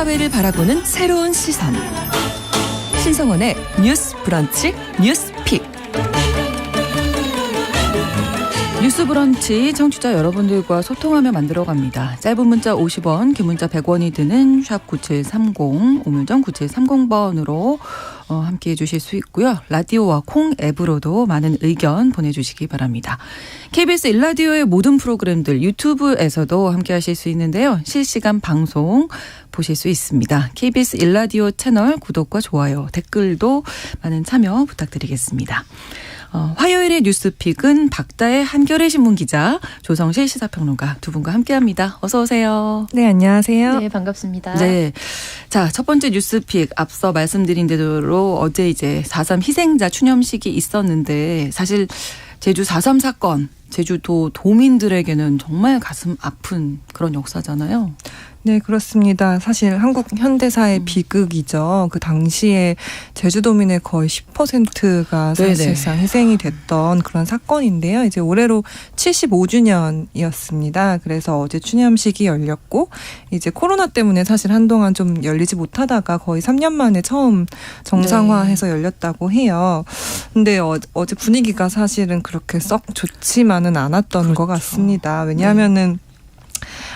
사회를 바라보는 새로운 시선. 신성원의 뉴스 브런치 뉴스픽. 뉴스 브런치 청취자 여러분들과 소통하며 만들어갑니다. 짧은 문자 50원, 긴 문자 100원이 드는 샵 9730, 우물정 9730번으로 함께해 주실 수 있고요. 라디오와 콩 앱으로도 많은 의견 보내주시기 바랍니다. KBS 1라디오의 모든 프로그램들 유튜브에서도 함께하실 수 있는데요. 실시간 방송 보실 수 있습니다. KBS 1라디오 채널 구독과 좋아요, 댓글도 많은 참여 부탁드리겠습니다. 화요일의 뉴스픽은 박다혜 한겨레 신문 기자, 조성실 시사평론가 두 분과 함께합니다. 어서 오세요. 네, 안녕하세요. 네, 반갑습니다. 네, 자, 첫 번째 뉴스픽 앞서 말씀드린 대로 어제 이제 4.3 희생자 추념식이 있었는데 사실 제주 4.3 사건, 제주도 도민들에게는 정말 가슴 아픈 그런 역사잖아요. 네, 그렇습니다. 사실 한국 현대사의 비극이죠. 그 당시에 제주도민의 거의 10%가 사실상 희생이 됐던 그런 사건인데요. 이제 올해로 75주년이었습니다. 그래서 어제 추념식이 열렸고, 이제 코로나 때문에 사실 한동안 좀 열리지 못하다가 거의 3년 만에 처음 정상화해서 열렸다고 해요. 근데 어제 분위기가 사실은 그렇게 썩 좋지만은 않았던 것 같습니다. 왜냐하면은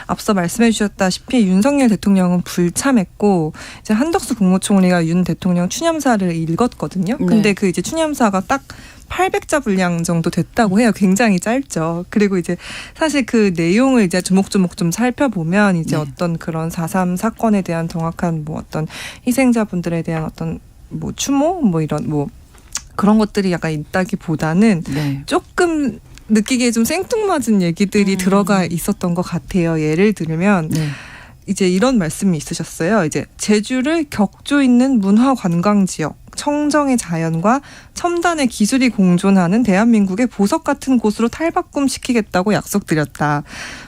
앞서 말씀해 주셨다시피 윤석열 대통령은 불참했고, 이제 한덕수 국무총리가 윤 대통령 추념사를 읽었거든요. 근데 그 이제 추념사가 딱 800자 분량 정도 됐다고 해요. 굉장히 짧죠. 그리고 이제 사실 그 내용을 이제 조목조목 좀 살펴보면 이제 어떤 그런 4.3 사건에 대한 정확한 뭐 어떤 희생자분들에 대한 어떤 뭐 추모 뭐 이런 뭐 그런 것들이 약간 있다기보다는 조금 느끼기에 좀 생뚱맞은 얘기들이 들어가 있었던 것 같아요. 예를 들면 이제 이런 말씀이 있으셨어요. 이제 제주를 격조 있는 문화 관광 지역, 청정의 자연과 첨단의 기술이 공존하는 대한민국의 보석 같은 곳으로 탈바꿈시키겠다고 약속드렸다.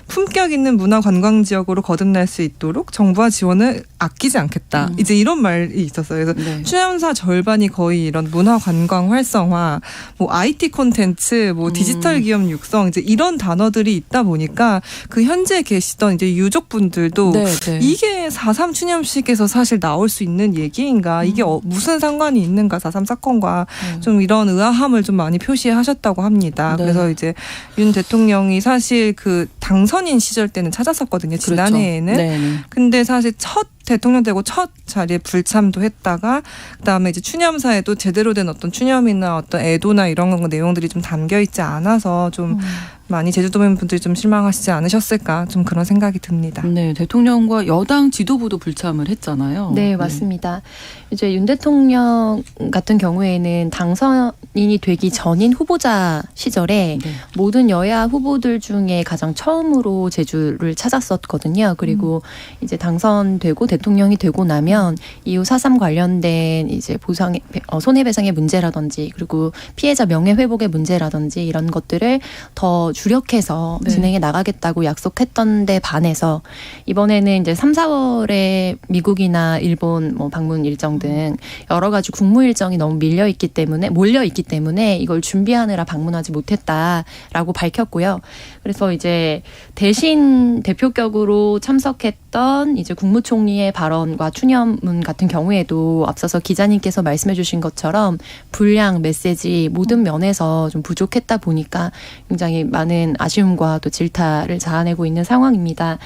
품격 있는 문화 관광 지역으로 거듭날 수 있도록 정부와 지원을 아끼지 않겠다. 이제 이런 말이 있었어요. 그래서 추념사 절반이 거의 이런 문화 관광 활성화, 뭐 IT 콘텐츠, 뭐 디지털 기업 육성, 이제 이런 단어들이 있다 보니까 그 현재 계시던 이제 유족분들도 이게 4.3 추념식에서 사실 나올 수 있는 얘기인가? 이게 무슨 상관이 있는가? 4.3 사건과 좀 이런 의아함을 좀 많이 표시하셨다고 합니다. 그래서 이제 윤 대통령이 사실 그 당선인 시절 때는 찾았었거든요. 지난해에는. 근데 사실 첫 대통령 되고 첫 자리에 불참도 했다가 그다음에 이제 추념사에도 제대로 된 어떤 추념이나 어떤 애도나 이런 내용들이 좀 담겨 있지 않아서 좀 많이 제주도민 분들이 좀 실망하시지 않으셨을까 좀 그런 생각이 듭니다. 네, 대통령과 여당 지도부도 불참을 했잖아요. 네, 맞습니다. 이제 윤 대통령 같은 경우에는 당선인이 되기 전인 후보자 시절에 모든 여야 후보들 중에 가장 처음으로 제주를 찾았었거든요. 그리고 이제 당선되고 대통령이 되고 나면 이후 4.3 관련된 이제 보상, 손해배상의 문제라든지 그리고 피해자 명예회복의 문제라든지 이런 것들을 더 주력해서 진행해 나가겠다고 약속했던 데 반해서 이번에는 이제 3, 4월에 미국이나 일본 뭐 방문 일정 등 여러 가지 국무 일정이 너무 몰려 있기 때문에 이걸 준비하느라 방문하지 못했다라고 밝혔고요. 그래서 이제 대신 대표격으로 참석했던 이제 국무총리의 발언과 추념문 같은 경우에도 앞서서 기자님께서 말씀해 주신 것처럼 분량, 메시지 모든 면에서 좀 부족했다 보니까 굉장히 많은 아쉬움과 또 질타를 자아내고 있는 상황입니다.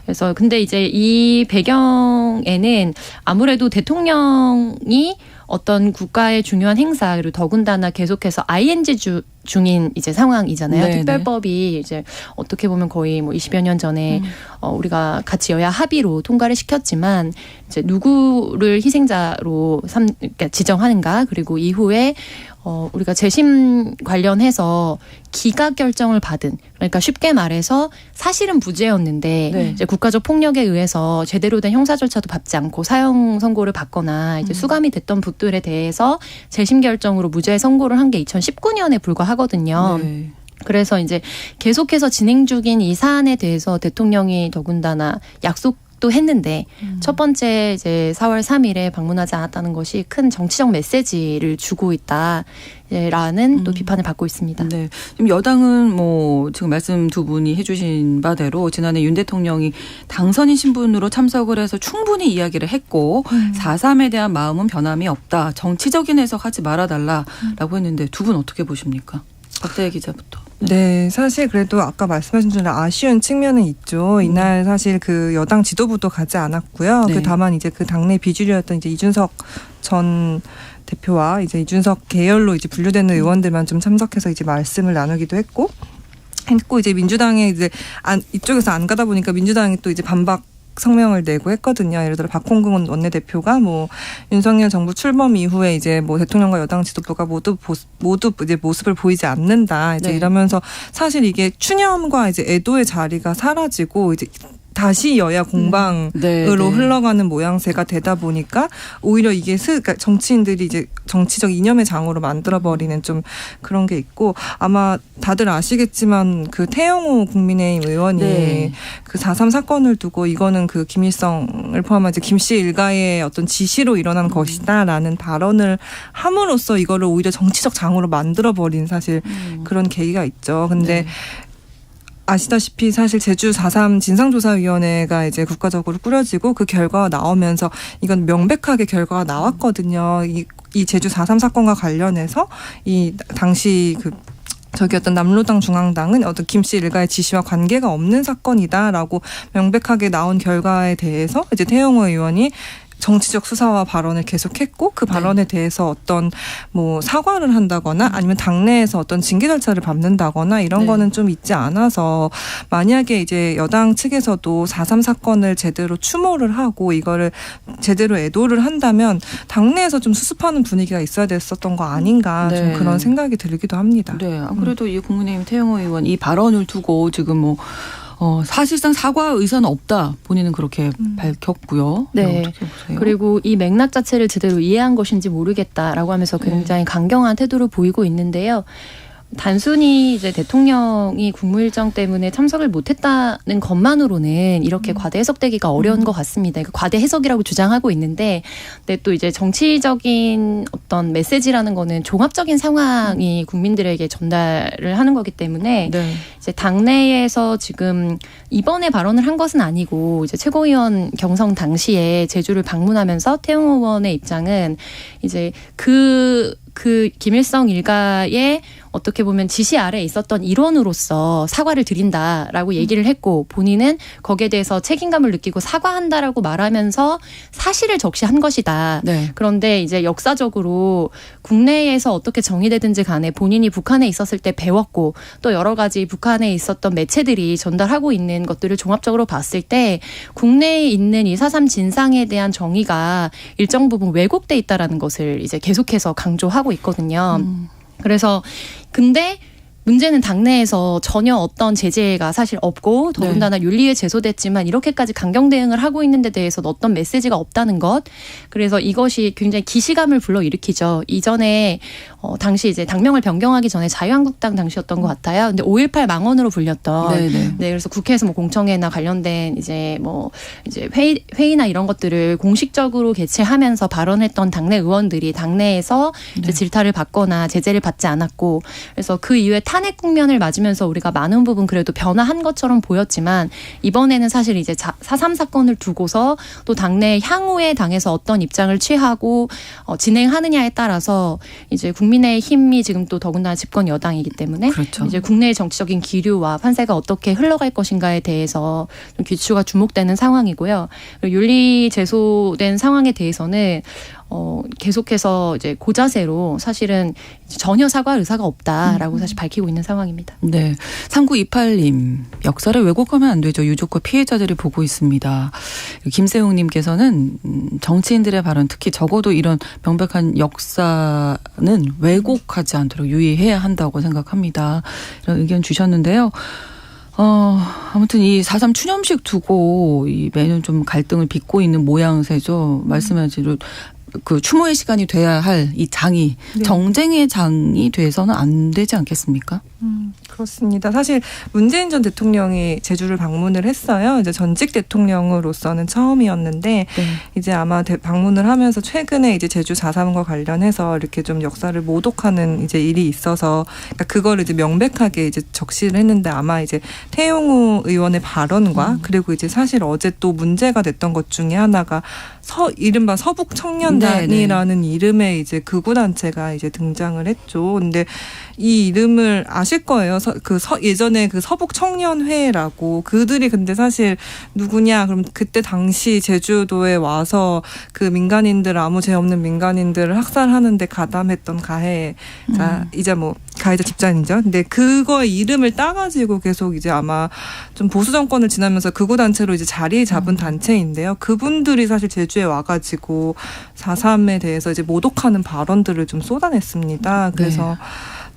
그래서 근데 이제 이 배경에는 아무래도 대통령이 어떤 국가의 중요한 행사 그리고 더군다나 계속해서 ING 중인 이제 상황이잖아요. 특별법이 이제 어떻게 보면 거의 뭐 20여 년 전에 우리가 같이 여야 합의로 통과를 시켰지만 이제 누구를 희생자로 그러니까 지정하는가 그리고 이후에 우리가 재심 관련해서 기각 결정을 받은 그러니까 쉽게 말해서 사실은 무죄였는데 이제 국가적 폭력에 의해서 제대로 된 형사 절차도 밟지 않고 사형 선고를 받거나 이제 수감이 됐던 분들에 대해서 재심 결정으로 무죄 선고를 한 게 2019년에 불과하거든요. 그래서 이제 계속해서 진행 중인 이 사안에 대해서 대통령이 더군다나 약속 또 했는데 첫 번째 이제 4월 3일에 방문하지 않았다는 것이 큰 정치적 메시지를 주고 있다라는 또 비판을 받고 있습니다. 네. 지금 여당은 뭐 지금 말씀 두 분이 해주신 바대로 지난해 윤 대통령이 당선인 신분으로 참석을 해서 충분히 이야기를 했고 4.3에 대한 마음은 변함이 없다. 정치적인 해석하지 말아달라라고 했는데 두 분 어떻게 보십니까? 박대혜 기자부터. 네, 사실 그래도 아까 말씀하신 대로 아쉬운 측면은 있죠. 이날 사실 그 여당 지도부도 가지 않았고요. 네. 다만 이제 그 당내 비주류였던 이제 이준석 전 대표와 이제 이준석 계열로 이제 분류되는 의원들만 좀 참석해서 이제 말씀을 나누기도 했고 이제 민주당에 이제 이쪽에서 안 가다 보니까 민주당이 또 이제 반박 성명을 내고 했거든요. 예를 들어 박홍근 원내대표가 뭐 윤석열 정부 출범 이후에 이제 뭐 대통령과 여당 지도부가 모두 이제 모습을 보이지 않는다. 이제 네. 이러면서 사실 이게 추념과 이제 애도의 자리가 사라지고 이제 다시 여야 공방으로 네. 흘러가는 모양새가 되다 보니까 오히려 이게 그러니까 정치인들이 이제 정치적 이념의 장으로 만들어버리는 좀 그런 게 있고 아마 다들 아시겠지만 그 태영호 국민의힘 의원이 네. 그 4.3 사건을 두고 이거는 그 김일성을 포함한 이제 김 씨 일가의 어떤 지시로 일어난 것이다라는 발언을 함으로써 이거를 오히려 정치적 장으로 만들어버린 사실 그런 계기가 있죠. 근데 네. 아시다시피 사실 제주 4.3 진상조사위원회가 이제 국가적으로 꾸려지고 그 결과가 나오면서 이건 명백하게 결과가 나왔거든요. 이 제주 4.3 사건과 관련해서 이 당시 어떤 남로당 중앙당은 어떤 김씨 일가의 지시와 관계가 없는 사건이다라고 명백하게 나온 결과에 대해서 이제 태영호 의원이 정치적 수사와 발언을 계속했고 그 발언에 대해서 어떤 뭐 사과를 한다거나 아니면 당내에서 어떤 징계 절차를 밟는다거나 이런 네. 거는 좀 있지 않아서 만약에 이제 여당 측에서도 4.3 사건을 제대로 추모를 하고 이거를 제대로 애도를 한다면 당내에서 좀 수습하는 분위기가 있어야 됐었던 거 아닌가 네. 좀 그런 생각이 들기도 합니다. 네. 안 그래도 이 국민의힘 태영호 의원 이 발언을 두고 지금 뭐 사실상 사과 의사는 없다. 본인은 그렇게 밝혔고요. 네. 어떻게 보세요? 그리고 이 맥락 자체를 제대로 이해한 것인지 모르겠다라고 하면서 굉장히 강경한 태도를 보이고 있는데요. 단순히 이제 대통령이 국무 일정 때문에 참석을 못했다는 것만으로는 이렇게 과대 해석되기가 어려운 것 같습니다. 과대 해석이라고 주장하고 있는데, 근데 또 이제 정치적인 어떤 메시지라는 거는 종합적인 상황이 국민들에게 전달을 하는 거기 때문에 네. 이제 당내에서 지금 이번에 발언을 한 것은 아니고 이제 최고위원 경선 당시에 제주를 방문하면서 태영호 의원의 입장은 이제 그 김일성 일가의 어떻게 보면 지시 아래에 있었던 일원으로서 사과를 드린다라고 얘기를 했고 본인은 거기에 대해서 책임감을 느끼고 사과한다라고 말하면서 사실을 적시한 것이다. 네. 그런데 이제 역사적으로 국내에서 어떻게 정의되든지 간에 본인이 북한에 있었을 때 배웠고 또 여러 가지 북한에 있었던 매체들이 전달하고 있는 것들을 종합적으로 봤을 때 국내에 있는 이 4.3 진상에 대한 정의가 일정 부분 왜곡돼 있다라는 것을 이제 계속해서 강조하고 있거든요. 그래서 근데 문제는 당내에서 전혀 어떤 제재가 사실 없고 더군다나 윤리위에 제소됐지만 이렇게까지 강경 대응을 하고 있는 데 대해서 어떤 메시지가 없다는 것. 그래서 이것이 굉장히 기시감을 불러일으키죠. 이전에 당시 이제 당명을 변경하기 전에 자유한국당 당시였던 것 같아요. 근데 5.18 망언으로 불렸던. 네네. 네, 그래서 국회에서 뭐 공청회나 관련된 이제 회의나 이런 것들을 공식적으로 개최하면서 발언했던 당내 의원들이 당내에서 이제 질타를 받거나 제재를 받지 않았고, 그래서 그 이후에 탄핵 국면을 맞으면서 우리가 많은 부분 그래도 변화한 것처럼 보였지만 이번에는 사실 이제 4.3 사건을 두고서 또 당내 향후에 당에서 어떤 입장을 취하고 진행하느냐에 따라서 이제 국민의힘이 지금 또 더군다나 집권 여당이기 때문에 그렇죠. 이제 국내의 정치적인 기류와 판세가 어떻게 흘러갈 것인가에 대해서 좀 귀추가 주목되는 상황이고요. 윤리 제소된 상황에 대해서는 계속해서 이제 고자세로 사실은 전혀 사과 의사가 없다라고 사실 밝히고 있는 상황입니다. 네. 3928님, 역사를 왜곡하면 안 되죠. 유족과 피해자들이 보고 있습니다. 김세웅님께서는 정치인들의 발언, 특히 적어도 이런 명백한 역사는 왜곡하지 않도록 유의해야 한다고 생각합니다. 이런 의견 주셨는데요. 아무튼 이 4.3 추념식 두고 이 매년 좀 갈등을 빚고 있는 모양새죠. 말씀하신 대로 그 추모의 시간이 돼야 할 이 장이 네. 정쟁의 장이 돼서는 안 되지 않겠습니까? 그렇습니다. 사실 문재인 전 대통령이 제주를 방문을 했어요. 이제 전직 대통령으로서는 처음이었는데 네. 이제 아마 방문을 하면서 최근에 이제 제주 4.3과 관련해서 이렇게 좀 역사를 모독하는 이제 일이 있어서 그러니까 그걸 이제 명백하게 이제 적시를 했는데 아마 이제 태용호 의원의 발언과 그리고 이제 사실 어제 또 문제가 됐던 것 중에 하나가 이른바 서북 청년단이라는 이름의 이제 극우 단체가 이제 등장을 했죠. 근데 이 이름을 아실 거예요. 예전에 그 서북 청년회라고 그들이 근데 사실 누구냐? 그럼 그때 당시 제주도에 와서 그 민간인들 아무 죄 없는 민간인들을 학살하는데 가담했던 가해자 이제 뭐 가해자 집단이죠. 근데 그거의 이름을 따가지고 계속 이제 아마 좀 보수 정권을 지나면서 극우 단체로 이제 자리 잡은 단체인데요. 그분들이 사실 제주에 와가지고 4.3에 대해서 이제 모독하는 발언들을 좀 쏟아냈습니다. 그래서 네.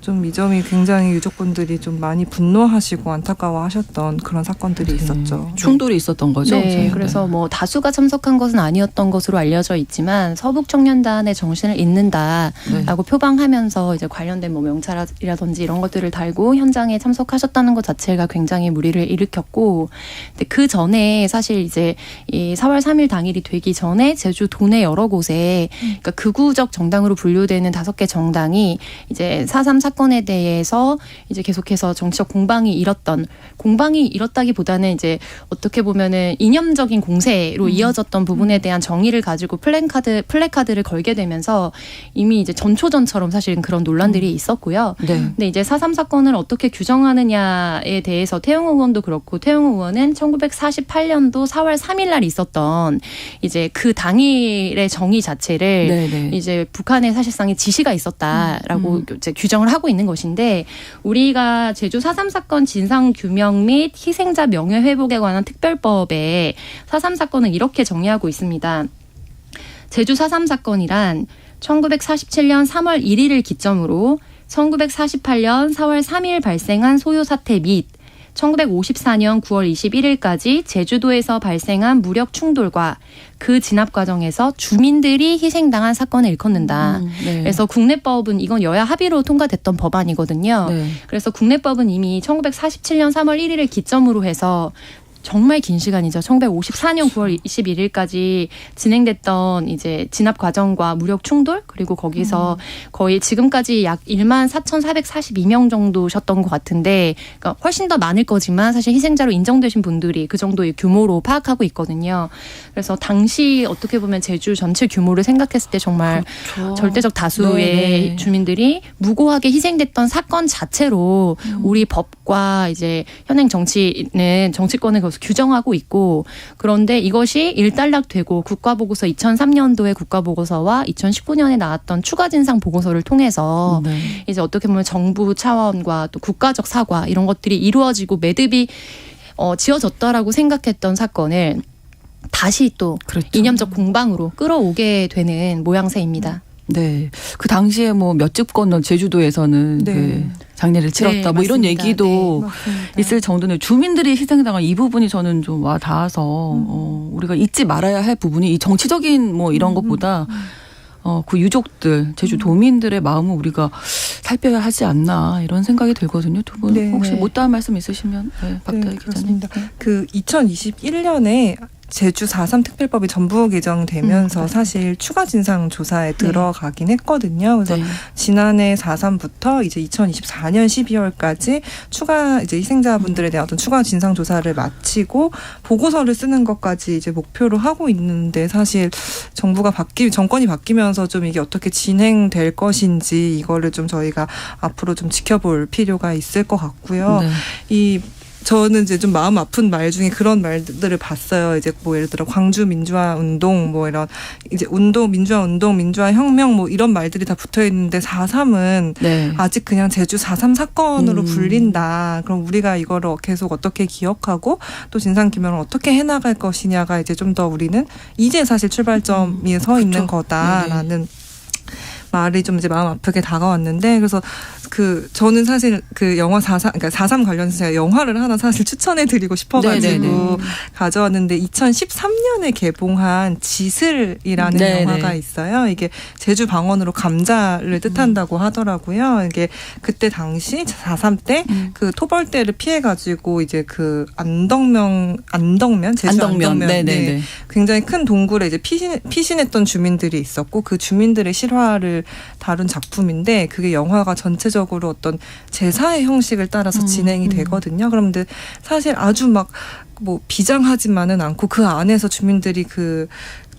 좀 이 점이 굉장히 유족분들이 좀 많이 분노하시고 안타까워하셨던 그런 사건들이 있었죠. 충돌이 있었던 거죠. 네, 그래서 뭐 다수가 참석한 것은 아니었던 것으로 알려져 있지만 서북 청년단의 정신을 잇는다라고 표방하면서 이제 관련된 뭐 명찰이라든지 이런 것들을 달고 현장에 참석하셨다는 것 자체가 굉장히 무리를 일으켰고, 근데 그 전에 사실 이제 이 4월 3일 당일이 되기 전에 제주 도내 여러 곳에 그러니까 극우적 정당으로 분류되는 5개 정당이 이제 4.3 사건에 대해서 이제 계속해서 정치적 공방이 일었다기보다는 이제 어떻게 보면은 이념적인 공세로 이어졌던 부분에 대한 정의를 가지고 플래카드를 걸게 되면서 이미 이제 전초전처럼 사실은 그런 논란들이 있었고요. 네. 근데 이제 4.3 사건을 어떻게 규정하느냐에 대해서 태용호 의원도 그렇고 태용호 의원은 1948년도 4월 3일 날 있었던 이제 그 당일의 정의 자체를 네네. 이제 북한에 사실상의 지시가 있었다라고 이제 규정을 하고 있는 것인데, 우리가 제주 4.3 사건 진상 규명 및 희생자 명예 회복에 관한 특별법에 4.3 사건을 이렇게 정의하고 있습니다. 제주 4.3 사건이란 1947년 3월 1일을 기점으로 1948년 4월 3일 발생한 소요 사태 및 1954년 9월 21일까지 제주도에서 발생한 무력 충돌과 그 진압 과정에서 주민들이 희생당한 사건을 일컫는다. 네. 그래서 국내법은 이건 여야 합의로 통과됐던 법안이거든요. 네. 그래서 국내법은 이미 1947년 3월 1일을 기점으로 해서 정말 긴 시간이죠. 1954년 9월 21일까지 진행됐던 이제 진압 과정과 무력 충돌, 그리고 거기서 거의 지금까지 약 14,442명 정도셨던 것 같은데, 그러니까 훨씬 더 많을 거지만 사실 희생자로 인정되신 분들이 그 정도의 규모로 파악하고 있거든요. 그래서 당시 어떻게 보면 제주 전체 규모를 생각했을 때 정말 그렇죠. 절대적 다수의 네네. 주민들이 무고하게 희생됐던 사건 자체로 우리 법과 이제 현행 정치는 정치권을 규정하고 있고, 그런데 이것이 일단락되고 국가보고서 2003년도의 국가보고서와 2019년에 나왔던 추가진상 보고서를 통해서 네. 이제 어떻게 보면 정부 차원과 또 국가적 사과 이런 것들이 이루어지고 매듭이 지어졌다라고 생각했던 사건을 다시 또 그렇죠. 이념적 공방으로 끌어오게 되는 모양새입니다. 네. 그 당시에 뭐 몇 집 건너 제주도에서는 네. 그 장례를 치렀다. 네, 뭐 이런 맞습니다. 얘기도 맞습니다. 있을 정도는 주민들이 희생당한 이 부분이 저는 좀 와 닿아서 우리가 잊지 말아야 할 부분이 이 정치적인 뭐 이런 것보다 그 유족들, 제주도민들의 마음을 우리가 살펴야 하지 않나 이런 생각이 들거든요. 두 분 네, 혹시 네. 못다한 말씀 있으시면 박다희 기자님. 그렇습니다. 그 2021년에 제주 4.3 특별법이 전부 개정되면서 사실 추가 진상 조사에 들어가긴 했거든요. 그래서 네. 지난해 4.3부터 이제 2024년 12월까지 추가 이제 희생자분들에 대한 어떤 추가 진상 조사를 마치고 보고서를 쓰는 것까지 이제 목표로 하고 있는데, 사실 정권이 바뀌면서 좀 이게 어떻게 진행될 것인지 이거를 좀 저희가 앞으로 좀 지켜볼 필요가 있을 것 같고요. 네. 저는 이제 좀 마음 아픈 말 중에 그런 말들을 봤어요. 이제 뭐 예를 들어 광주 민주화 운동, 뭐 이런 이제 민주화 운동, 민주화 혁명 뭐 이런 말들이 다 붙어 있는데 4.3은 네. 아직 그냥 제주 4.3 사건으로 불린다. 그럼 우리가 이거를 계속 어떻게 기억하고 또 진상규명을 어떻게 해나갈 것이냐가 이제 좀 더 우리는 이제 사실 출발점에 서 있는 거다라는 말이 좀 이제 마음 아프게 다가왔는데, 그래서 저는 사실 그 영화 4.3 관련해서 제가 영화를 하나 사실 추천해드리고 싶어가지고 네네네. 가져왔는데 2013년에 개봉한 지슬이라는 네네. 영화가 있어요. 이게 제주 방언으로 감자를 뜻한다고 하더라고요. 이게 그때 당시 4.3 때 그 토벌대를 피해가지고 이제 그 제주 안덕면 네네네. 굉장히 큰 동굴에 이제 피신했던 주민들이 있었고 그 주민들의 실화를 다룬 작품인데 그게 영화가 전체적으로 어떤 제사의 형식을 따라서 진행이 되거든요. 그런데 사실 아주 막 뭐 비장하지만은 않고 그 안에서 주민들이 그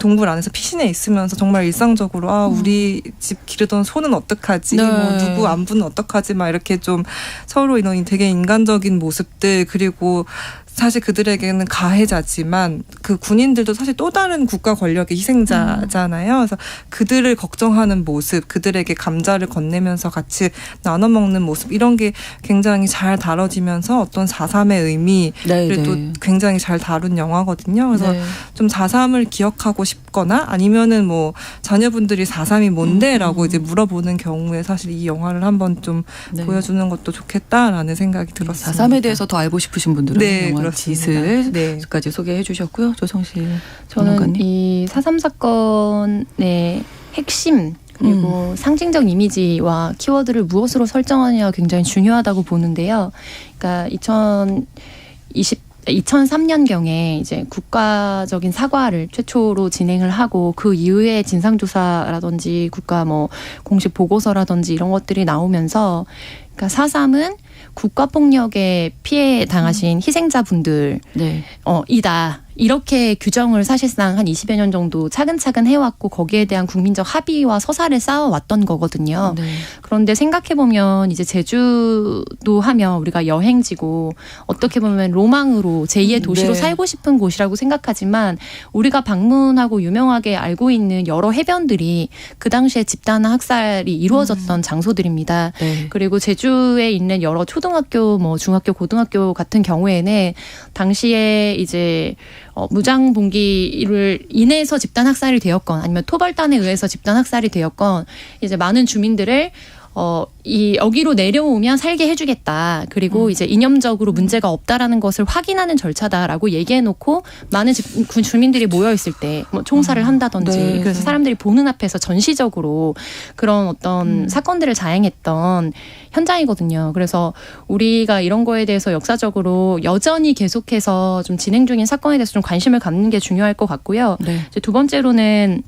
동굴 안에서 피신해 있으면서 정말 일상적으로 우리 집 기르던 소는 어떡하지 네. 뭐 누구 안부는 어떡하지 막 이렇게 좀 서로 이런 되게 인간적인 모습들 그리고 사실 그들에게는 가해자지만 그 군인들도 사실 또 다른 국가 권력의 희생자잖아요. 그래서 그들을 걱정하는 모습, 그들에게 감자를 건네면서 같이 나눠 먹는 모습 이런 게 굉장히 잘 다뤄지면서 어떤 4.3의 의미를 네네. 또 굉장히 잘 다룬 영화거든요. 그래서 네. 좀 4.3을 기억하고 싶거나 아니면은 뭐 자녀분들이 4.3이 뭔데라고 이제 물어보는 경우에 사실 이 영화를 한번 좀 네. 보여주는 것도 좋겠다라는 생각이 들었습니다. 4.3에 대해서 더 알고 싶으신 분들은 네, 영화 그렇습니다. 네. 지슬까지 소개해 주셨고요. 조성실 저는 전문가님. 이 4.3 사건의 핵심 그리고 상징적 이미지와 키워드를 무엇으로 설정하느냐가 굉장히 중요하다고 보는데요. 그러니까 2003년경에 이제 국가적인 사과를 최초로 진행을 하고 그 이후에 진상조사라든지 국가 뭐 공식 보고서라든지 이런 것들이 나오면서 그러니까 4.3은 국가폭력에 피해 당하신 희생자분들 네. 이다. 이렇게 규정을 사실상 한 20여 년 정도 차근차근 해왔고 거기에 대한 국민적 합의와 서사를 쌓아왔던 거거든요. 네. 그런데 생각해보면 이제 제주도 하면 우리가 여행지고 어떻게 보면 로망으로 제2의 도시로 네. 살고 싶은 곳이라고 생각하지만 우리가 방문하고 유명하게 알고 있는 여러 해변들이 그 당시에 집단 학살이 이루어졌던 장소들입니다. 네. 그리고 제주에 있는 여러 초등학교, 뭐 중학교, 고등학교 같은 경우에는 당시에 이제 무장 봉기를 인해서 집단 학살이 되었건 아니면 토벌단에 의해서 집단 학살이 되었건 이제 많은 주민들을 여기로 내려오면 살게 해주겠다. 그리고 이제 이념적으로 문제가 없다라는 것을 확인하는 절차다라고 얘기해놓고 많은 주민들이 모여 있을 때 뭐 총살을 한다든지 네. 그래서 사람들이 보는 앞에서 전시적으로 그런 어떤 사건들을 자행했던 현장이거든요. 그래서 우리가 이런 거에 대해서 역사적으로 여전히 계속해서 좀 진행 중인 사건에 대해서 좀 관심을 갖는 게 중요할 것 같고요. 네. 이제 두 번째로는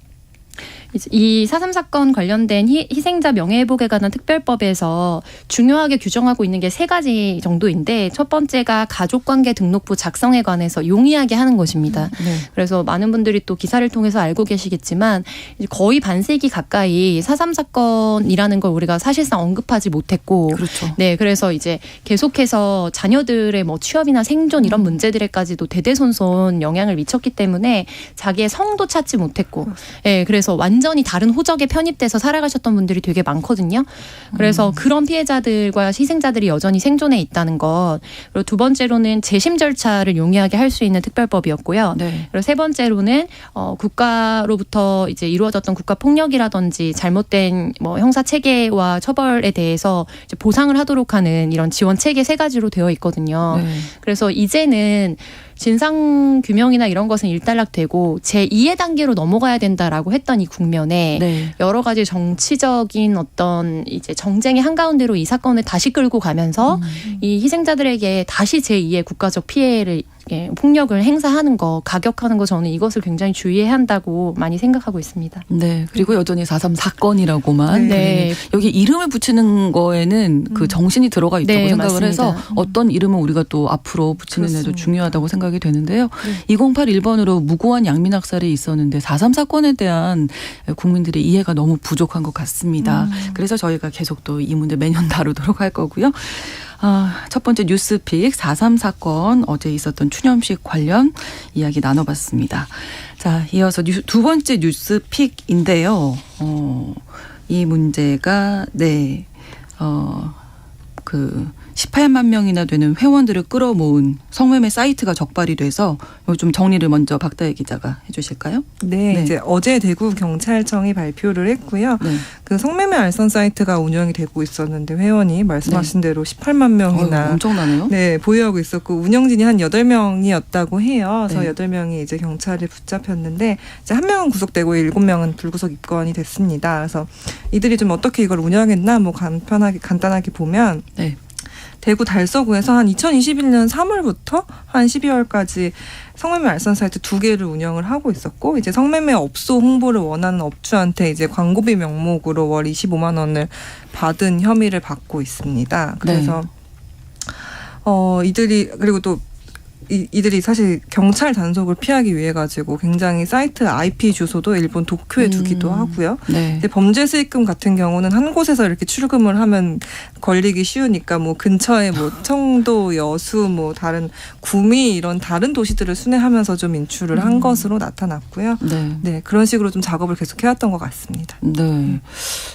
이 4.3 사건 관련된 희생자 명예회복에 관한 특별법에서 중요하게 규정하고 있는 게 3가지 정도인데 첫 번째가 가족관계 등록부 작성에 관해서 용이하게 하는 것입니다. 네. 그래서 많은 분들이 또 기사를 통해서 알고 계시겠지만 거의 반세기 가까이 4.3 사건이라는 걸 우리가 사실상 언급하지 못했고 그렇죠. 네, 그래서 이제 계속해서 자녀들의 뭐 취업이나 생존 이런 문제들에까지도 대대손손 영향을 미쳤기 때문에 자기의 성도 찾지 못했고 네, 그래서 완전히 다른 호적에 편입돼서 살아가셨던 분들이 되게 많거든요. 그래서 그런 피해자들과 희생자들이 여전히 생존해 있다는 것. 그리고 두 번째로는 재심 절차를 용이하게 할 수 있는 특별법이었고요. 네. 그리고 세 번째로는 국가로부터 이제 이루어졌던 국가 폭력이라든지 잘못된 뭐 형사 체계와 처벌에 대해서 이제 보상을 하도록 하는 이런 지원 체계 3가지로 되어 있거든요. 네. 그래서 이제는 진상 규명이나 이런 것은 일단락되고 제2의 단계로 넘어가야 된다라고 했던 이 국면에 네. 여러 가지 정치적인 어떤 이제 정쟁의 한가운데로 이 사건을 다시 끌고 가면서 이 희생자들에게 다시 제2의 국가적 피해를 폭력을 행사하는 거, 가격하는 거 저는 이것을 굉장히 주의해야 한다고 많이 생각하고 있습니다. 네. 그리고 여전히 4.3 사건이라고만. 네. 여기 이름을 붙이는 거에는 그 정신이 들어가 있다고 네, 생각을 맞습니다. 해서 어떤 이름은 우리가 또 앞으로 붙이는 데도 그렇습니다. 중요하다고 생각이 되는데요. 2081번으로 무고한 양민학살이 있었는데 4.3 사건에 대한 국민들의 이해가 너무 부족한 것 같습니다. 그래서 저희가 계속 또 이 문제 매년 다루도록 할 거고요. 첫 번째 뉴스픽 4.3 사건 어제 있었던 추념식 관련 이야기 나눠봤습니다. 자, 이어서 두 번째 뉴스픽인데요. 이 문제가 그 18만 명이나 되는 회원들을 끌어모은 성매매 사이트가 적발이 돼서 좀 정리를 먼저 박다혜 기자가 해주실까요? 네, 이제 어제 대구 경찰청이 발표를 했고요. 네. 그 성매매 알선 사이트가 운영이 되고 있었는데 회원이 말씀하신 대로 18만 명이나 엄청나네요. 네, 보유하고 있었고 운영진이 한 8명이었다고 해요. 그래서 네. 8명이 이제 경찰에 붙잡혔는데 이제 1명은 구속되고 7명은 불구속 입건이 됐습니다. 그래서 이들이 좀 어떻게 이걸 운영했나 뭐 간단하게 보면 네. 대구 달서구에서 한 2021년 3월부터 한 12월까지 성매매 알선 사이트 2개를 운영을 하고 있었고 이제 성매매 업소 홍보를 원하는 업주한테 이제 광고비 명목으로 월 25만 원을 받은 혐의를 받고 있습니다. 그래서 이들이 그리고 또 이들이 사실 경찰 단속을 피하기 위해 가지고 굉장히 사이트 IP 주소도 일본 도쿄에 두기도 하고요. 네. 이제 범죄 수익금 같은 경우는 한 곳에서 이렇게 출금을 하면 걸리기 쉬우니까 뭐 근처에 뭐 청도, 여수, 뭐 다른 구미 이런 다른 도시들을 순회하면서 좀 인출을 한 것으로 나타났고요. 네. 네, 그런 식으로 좀 작업을 계속 해왔던 것 같습니다. 네.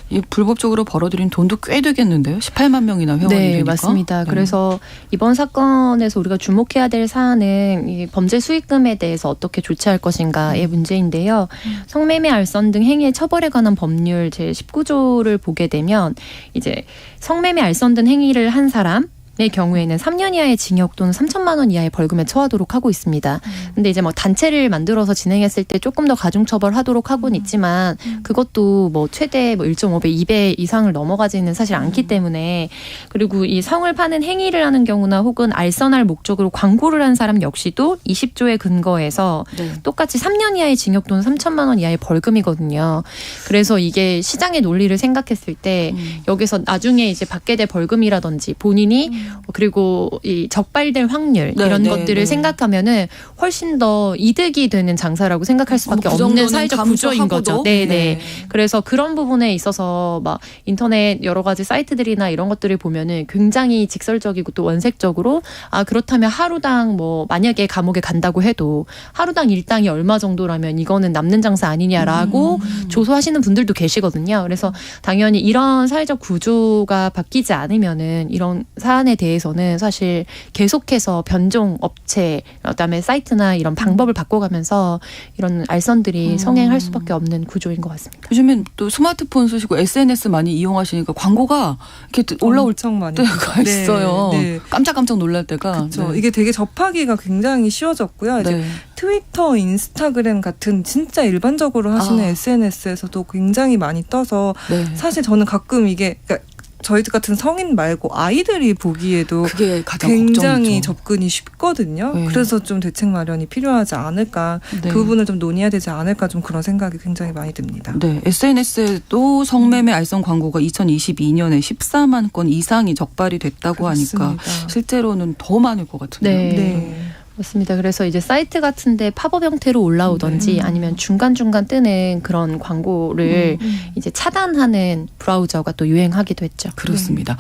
이 불법적으로 벌어들인 돈도 꽤 되겠는데요. 18만 명이나 회원이 네, 되니까. 맞습니다. 네. 그래서 이번 사건에서 우리가 주목해야 될 사안은 이 범죄 수익금에 대해서 어떻게 조치할 것인가의 문제인데요. 성매매, 알선 등 행위의 처벌에 관한 법률 제19조를 보게 되면 이제 성매매, 알선 등 행위를 한 사람 의 경우에는 3년 이하의 징역 또는 3천만 원 이하의 벌금에 처하도록 하고 있습니다. 근데 이제 뭐 단체를 만들어서 진행했을 때 조금 더 가중처벌하도록 하고는 있지만 그것도 뭐 최대 뭐 1.5배, 2배 이상을 넘어가지는 사실 않기 때문에 그리고 이 성을 파는 행위를 하는 경우나 혹은 알선할 목적으로 광고를 한 사람 역시도 20조에 근거해서 네. 똑같이 3년 이하의 징역 또는 3천만 원 이하의 벌금이거든요. 그래서 이게 시장의 논리를 생각했을 때 여기서 나중에 이제 받게 될 벌금이라든지 본인이 그리고 이 적발될 확률 네, 이런 네, 것들을 네. 생각하면은 훨씬 더 이득이 되는 장사라고 생각할 수밖에 그 없는 정도는 사회적 구조인 감수하고도? 거죠. 네네. 그래서 그런 부분에 있어서 막 인터넷 여러 가지 사이트들이나 이런 것들을 보면은 굉장히 직설적이고 또 원색적으로 아 그렇다면 하루당 뭐 만약에 감옥에 간다고 해도 하루당 일당이 얼마 정도라면 이거는 남는 장사 아니냐라고 조소하시는 분들도 계시거든요. 그래서 당연히 이런 사회적 구조가 바뀌지 않으면은 이런 사안에 대해서는 사실 계속해서 변종 업체 그다음에 사이트나 이런 방법을 바꿔가면서 이런 알선들이 성행할 수밖에 없는 구조인 것 같습니다. 요즘엔 또 스마트폰 쓰시고 SNS 많이 이용하시니까 광고가 이렇게 올라올 엄청 많이 때가 네, 있어요. 네. 깜짝깜짝 놀랄 때가. 그렇죠. 네. 이게 되게 접하기가 굉장히 쉬워졌고요. 이제 네. 트위터, 인스타그램 같은 진짜 일반적으로 하시는 SNS에서도 굉장히 많이 떠서 네. 사실 저는 가끔 이게 그러니까 저희 같은 성인 말고 아이들이 보기에도 그게 가장 굉장히 걱정이죠. 접근이 쉽거든요. 네. 그래서 좀 대책 마련이 필요하지 않을까. 네. 그 부분을 좀 논의해야 되지 않을까 좀 그런 생각이 굉장히 많이 듭니다. 네, SNS에도 성매매 알선 광고가 2022년에 14만 건 이상이 적발이 됐다고 하니까 그렇습니다. 실제로는 더 많을 것 같은데요. 네. 네. 맞습니다. 그래서 이제 사이트 같은데 팝업 형태로 올라오던지 아니면 중간중간 뜨는 그런 광고를 이제 차단하는 브라우저가 또 유행하기도 했죠. 그렇습니다.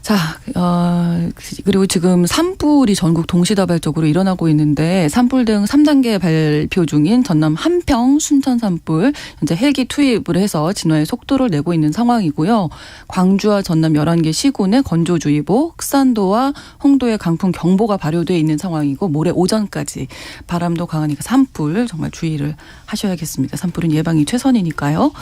자, 그리고 지금 산불이 전국 동시다발적으로 일어나고 있는데 산불 등 3단계 발표 중인 전남 한평, 순천 산불 현재 헬기 투입을 해서 진화의 속도를 내고 있는 상황이고요. 광주와 전남 11개 시군에 건조주의보, 흑산도와 홍도에 강풍 경보가 발효되어 있는 상황이고 모레 오전까지 바람도 강하니까 산불 정말 주의를 하셔야겠습니다. 산불은 예방이 최선이니까요.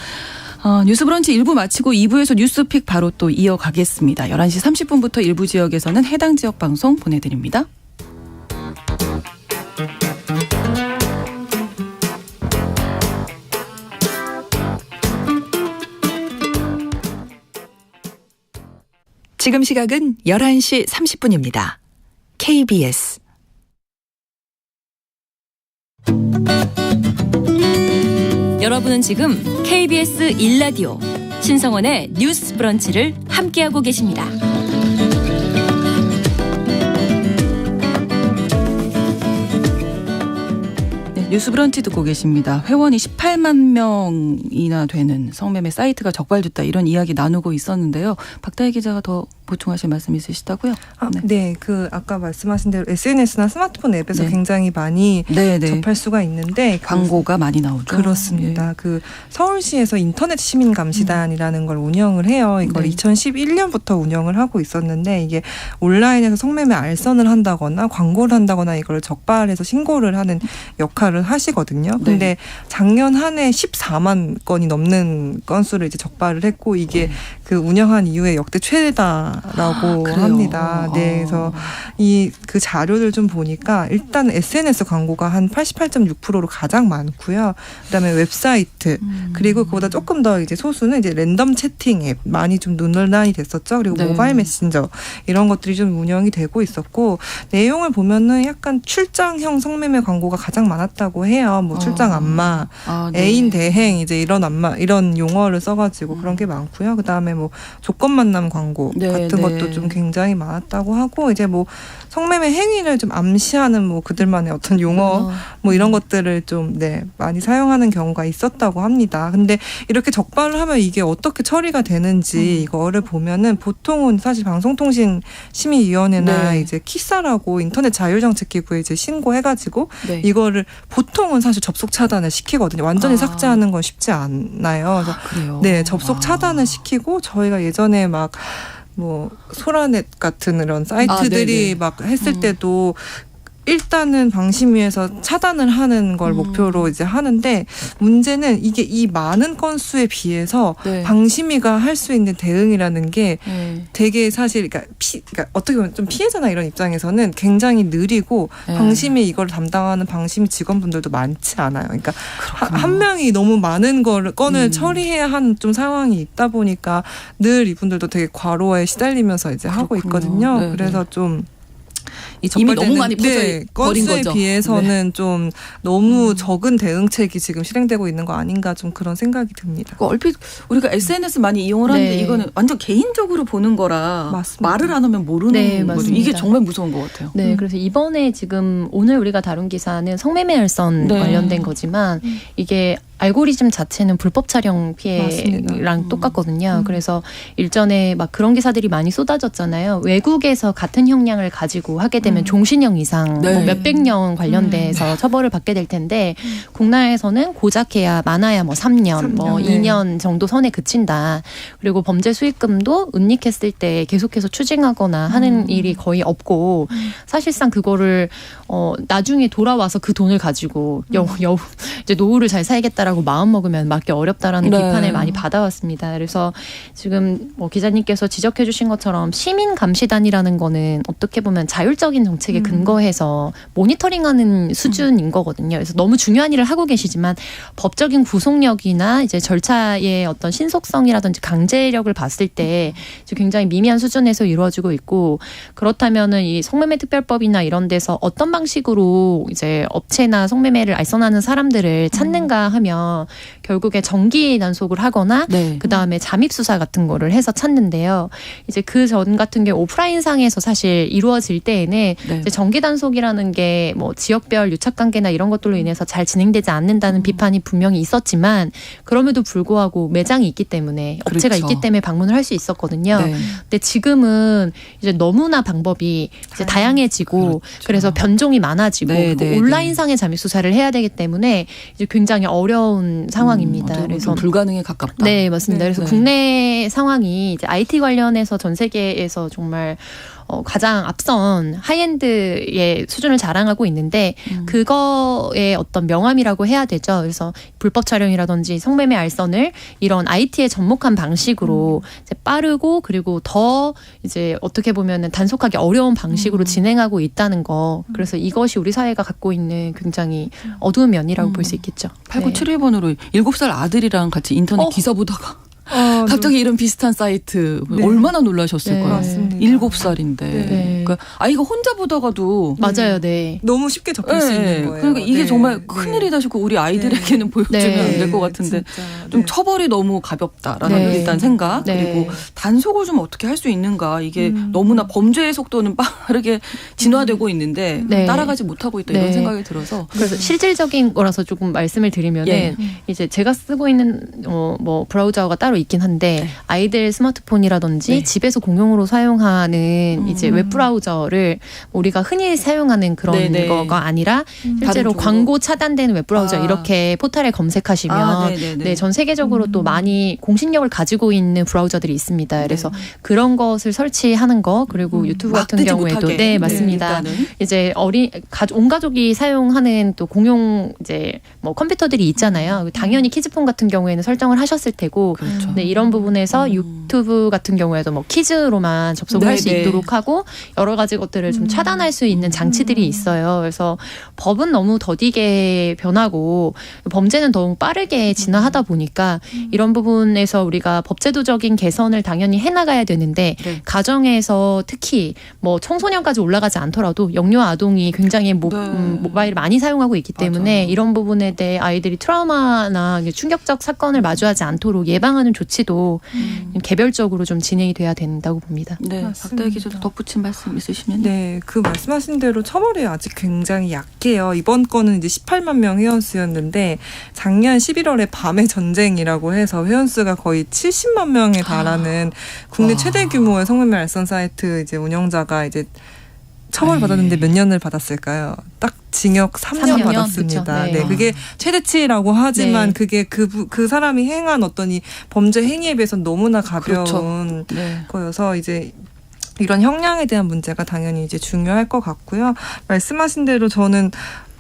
뉴스 브런치 1부 마치고 2부에서 뉴스픽 바로 또 이어가겠습니다. 11시 30분부터 일부 지역에서는 해당 지역 방송 보내드립니다. 지금 시각은 11시 30분입니다. KBS 여러분은 지금 KBS 1라디오 신성원의 뉴스 브런치를 함께하고 계십니다. 네, 뉴스 브런치 듣고 계십니다. 회원이 18만 명이나 되는 성매매 사이트가 적발됐다 이런 이야기 나누고 있었는데요. 박다혜 기자가 더 보충하실 말씀 있으시다고요? 네, 그 아까 말씀하신 대로 SNS나 스마트폰 앱에서 네. 굉장히 많이 네, 네. 접할 수가 있는데 광고가 많이 나오죠. 그렇습니다. 예. 그 서울시에서 인터넷 시민 감시단이라는 걸 운영을 해요. 이걸 네. 2011년부터 운영을 하고 있었는데 이게 온라인에서 성매매 알선을 한다거나 광고를 한다거나 이걸 적발해서 신고를 하는 역할을 하시거든요. 네. 근데 작년 한 해 14만 건이 넘는 건수를 이제 적발을 했고 이게 그 운영한 이후에 역대 최대다라고 그래요? 합니다. 네, 그래서 이 그 자료를 좀 보니까 일단 SNS 광고가 한 88.6%로 가장 많고요. 그다음에 웹사이트 그리고 그보다 조금 더 이제 소수는 이제 랜덤 채팅 앱 많이 좀 논란이 됐었죠. 그리고 네. 모바일 메신저 이런 것들이 좀 운영이 되고 있었고 내용을 보면은 약간 출장형 성매매 광고가 가장 많았다고 해요. 뭐 출장 안마, 네. 애인 대행 이제 이런 안마 이런 용어를 써가지고 그런 게 많고요. 그다음에 뭐 조건 만남 광고 네, 같은 네. 것도 좀 굉장히 많았다고 하고 이제 뭐 성매매 행위를 좀 암시하는 뭐 그들만의 어떤 용어 뭐 이런 것들을 좀 네 많이 사용하는 경우가 있었다고 합니다. 근데 이렇게 적발을 하면 이게 어떻게 처리가 되는지 이거를 보면은 보통은 사실 방송통신심의위원회나 네. 이제 키사라고 인터넷 자율정책기구에 이제 신고해가지고 네. 이거를 보통은 사실 접속 차단을 시키거든요. 완전히 삭제하는 건 쉽지 않아요. 그래서 그래요. 네, 접속 차단을 시키고 저희가 예전에 막 뭐 소라넷 같은 이런 사이트들이 네네. 막 했을 때도 일단은 방심위에서 차단을 하는 걸 목표로 이제 하는데 문제는 이게 이 많은 건수에 비해서 네. 방심위가 할 수 있는 대응이라는 게 네. 되게 사실 그러니까 어떻게 보면 좀 피해자나 이런 입장에서는 굉장히 느리고 네. 방심위 이걸 담당하는 방심위 직원분들도 많지 않아요. 그러니까 그렇군요. 한 명이 너무 많은 건을 처리해야 하는 좀 상황이 있다 보니까 늘 이분들도 되게 과로에 시달리면서 이제 하고 그렇군요. 있거든요. 네, 그래서 좀 이 이미 적발되는 너무 많이 퍼져 버린 건수에 거죠. 비해서는 좀 너무 적은 대응책이 지금 실행되고 있는 거 아닌가 좀 그런 생각이 듭니다. 그 얼핏 우리가 SNS 많이 이용을 하는데 네. 이거는 완전 개인적으로 보는 거라 맞습니다. 말을 안 하면 모르는 네, 거죠. 맞습니다. 이게 정말 무서운 것 같아요. 네, 그래서 이번에 지금 오늘 우리가 다룬 기사는 성매매 알선 네. 관련된 거지만 이게 알고리즘 자체는 불법 촬영 피해랑 맞습니다. 똑같거든요. 그래서 일전에 막 그런 기사들이 많이 쏟아졌잖아요. 외국에서 같은 형량을 가지고 하게 되면 종신형 이상 네. 뭐 몇백 년 관련돼서 처벌을 받게 될 텐데 국내에서는 고작해야 많아야 뭐 3년, 뭐 3년, 2년 정도 선에 그친다. 그리고 범죄 수익금도 은닉했을 때 계속해서 추징하거나 하는 일이 거의 없고 사실상 그거를 나중에 돌아와서 그 돈을 가지고 이제 노후를 잘 살겠다라고 마음 먹으면 맞기 어렵다라는 네. 비판을 많이 받아왔습니다. 그래서 지금 뭐 기자님께서 지적해 주신 것처럼 시민 감시단이라는 거는 어떻게 보면 자율적인 정책에 근거해서 모니터링하는 수준인 거거든요. 그래서 너무 중요한 일을 하고 계시지만 법적인 구속력이나 이제 절차의 어떤 신속성이라든지 강제력을 봤을 때 굉장히 미미한 수준에서 이루어지고 있고 그렇다면은 이 성매매 특별법이나 이런 데서 어떤 방식으로 이제 업체나 성매매를 알선하는 사람들을 찾는가 하면 결국에 정기 단속을 하거나 네. 그 다음에 잠입 수사 같은 거를 해서 찾는데요. 이제 그 전 같은 게 오프라인 상에서 사실 이루어질 때에는 네. 이제 정기 단속이라는 게 뭐 지역별 유착 관계나 이런 것들로 인해서 잘 진행되지 않는다는 비판이 분명히 있었지만 그럼에도 불구하고 매장이 있기 때문에 업체가 그렇죠. 있기 때문에 방문을 할 수 있었거든요. 네. 근데 지금은 이제 너무나 방법이 이제 다양해지고 그렇죠. 그래서 변종이 많아지고 네, 그리고 네, 온라인상의 잠입 수사를 해야 되기 때문에 이제 굉장히 어려운 상황입니다. 어쩌면 그래서 좀 불가능에 가깝다. 네, 맞습니다. 네. 그래서 네. 국내 상황이 이제 IT 관련해서 전 세계에서 정말 가장 앞선 하이엔드의 수준을 자랑하고 있는데 그거의 어떤 명암이라고 해야 되죠. 그래서 불법 촬영이라든지 성매매 알선을 이런 IT에 접목한 방식으로 이제 빠르고 그리고 더 이제 어떻게 보면은 단속하기 어려운 방식으로 진행하고 있다는 거. 그래서 이것이 우리 사회가 갖고 있는 굉장히 어두운 면이라고 볼 수 있겠죠. 8971번으로 7살 아들이랑 같이 인터넷 기사 보다가 갑자기 이런 비슷한 사이트 네. 얼마나 놀라셨을 네. 거예요. 맞습니다. 7살인데. 네. 그러니까 아이가 혼자 보다가도 맞아요, 네. 너무 쉽게 접할 수 있는 거예요. 그러니까 이게 네. 정말 큰일이다 싶고 우리 아이들에게는 보여주면 네. 안 될 것 같은데 진짜, 좀 네. 처벌이 너무 가볍다라는 네. 일단 생각 네. 그리고 단속을 좀 어떻게 할 수 있는가 이게 너무나 범죄의 속도는 빠르게 진화되고 있는데 네. 따라가지 못하고 있다 네. 이런 생각이 들어서 그래서 실질적인 거라서 조금 말씀을 드리면은 예. 이제 제가 쓰고 있는 뭐 브라우저가 따로 있긴 한데 한데 아이들 스마트폰이라든지 집에서 공용으로 사용하는 이제 웹브라우저를 우리가 흔히 사용하는 그런 거가 아니라 실제로 광고 차단되는 웹브라우저 이렇게 포털에 검색하시면 네, 전 세계적으로 또 많이 공신력을 가지고 있는 브라우저들이 있습니다. 그래서 그런 것을 설치하는 거 그리고 유튜브 같은 경우에도 네, 맞습니다. 이제 온 가족이 사용하는 또 공용 이제 뭐 컴퓨터들이 있잖아요. 당연히 키즈폰 같은 경우에는 설정을 하셨을 테고 네, 이런 부분에서 유튜브 같은 경우에도 뭐 키즈로만 접속할 수 있도록 하고 여러 가지 것들을 좀 차단할 수 있는 장치들이 있어요. 그래서 법은 너무 더디게 변하고 범죄는 더욱 빠르게 진화하다 보니까 이런 부분에서 우리가 법제도적인 개선을 당연히 해나가야 되는데 가정에서 특히 뭐 청소년까지 올라가지 않더라도 영유아 아동이 굉장히 모바일을 많이 사용하고 있기 때문에 이런 부분에 대해 아이들이 트라우마나 충격적 사건을 마주하지 않도록 예방하는 조치도 개별적으로 좀 진행이 돼야 된다고 봅니다. 네, 박다혜 기자도 덧붙인 말씀 있으시면 네, 그 말씀하신 대로 처벌이 아직 굉장히 약해요. 이번 건은 이제 18만 명 회원수였는데 작년 11월에 밤의 전쟁이라고 해서 회원수가 거의 70만 명에 달하는 국내 최대 규모의 성매매 알선 사이트 이제 운영자가 이제 처벌받았는데 몇 년을 받았을까요? 딱 징역 3년 받았습니다. 그쵸? 네, 그게 최대치라고 하지만 그게 그 사람이 행한 어떤 이 범죄 행위에 비해서 너무나 가벼운 거여서 이제 이런 형량에 대한 문제가 당연히 이제 중요할 것 같고요. 말씀하신 대로 저는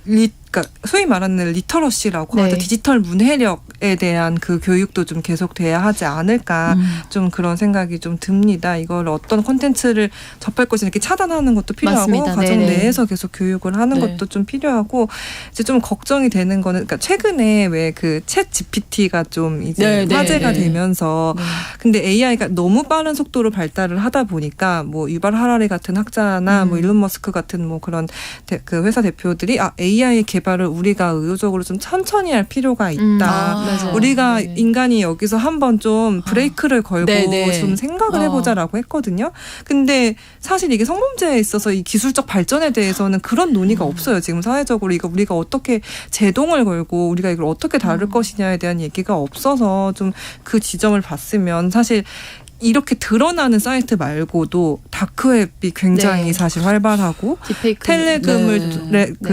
그러니까 소위 말하는 리터러시라고 하죠. 디지털 문해력에 대한 그 교육도 좀 계속돼야 하지 않을까 좀 그런 생각이 좀 듭니다. 이걸 어떤 콘텐츠를 접할 것이 이렇게 차단하는 것도 필요하고 맞습니다. 가정 내에서 계속 교육을 하는 것도 좀 필요하고 이제 좀 걱정이 되는 거는 그러니까 최근에 왜 그 챗 GPT가 좀 이제 화제가 되면서 근데 AI가 너무 빠른 속도로 발달을 하다 보니까 뭐 유발 하라리 같은 학자나 뭐 일론 머스크 같은 뭐 그런 그 회사 대표들이 AI 개발을 우리가 의도적으로 좀 천천히 할 필요가 있다. 우리가 인간이 여기서 한번 좀 브레이크를 걸고 좀 생각을 해보자라고 했거든요. 근데 사실 이게 성범죄에 있어서 이 기술적 발전에 대해서는 그런 논의가 없어요. 지금 사회적으로 이거 우리가 어떻게 제동을 걸고 우리가 이걸 어떻게 다룰 것이냐에 대한 얘기가 없어서 좀 그 지점을 봤으면 사실 이렇게 드러나는 사이트 말고도 다크웹이 굉장히 사실 활발하고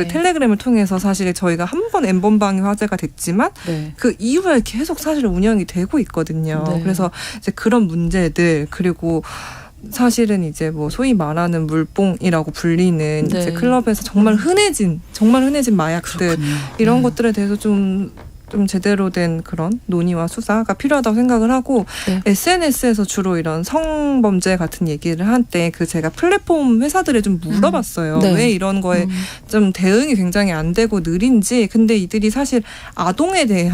텔레그램을 통해서 사실 저희가 한 번 N번방이 화제가 됐지만 그 이후에 계속 사실 운영이 되고 있거든요. 그래서 이제 그런 문제들 그리고 사실은 이제 뭐 소위 말하는 물뽕이라고 불리는 이제 클럽에서 정말 흔해진 마약들 이런 것들에 대해서 좀 제대로 된 그런 논의와 수사가 필요하다고 생각을 하고 SNS에서 주로 이런 성범죄 같은 얘기를 할 때 그 제가 플랫폼 회사들에 좀 물어봤어요. 왜 이런 거에 좀 대응이 굉장히 안 되고 느린지. 근데 이들이 사실 아동에 대해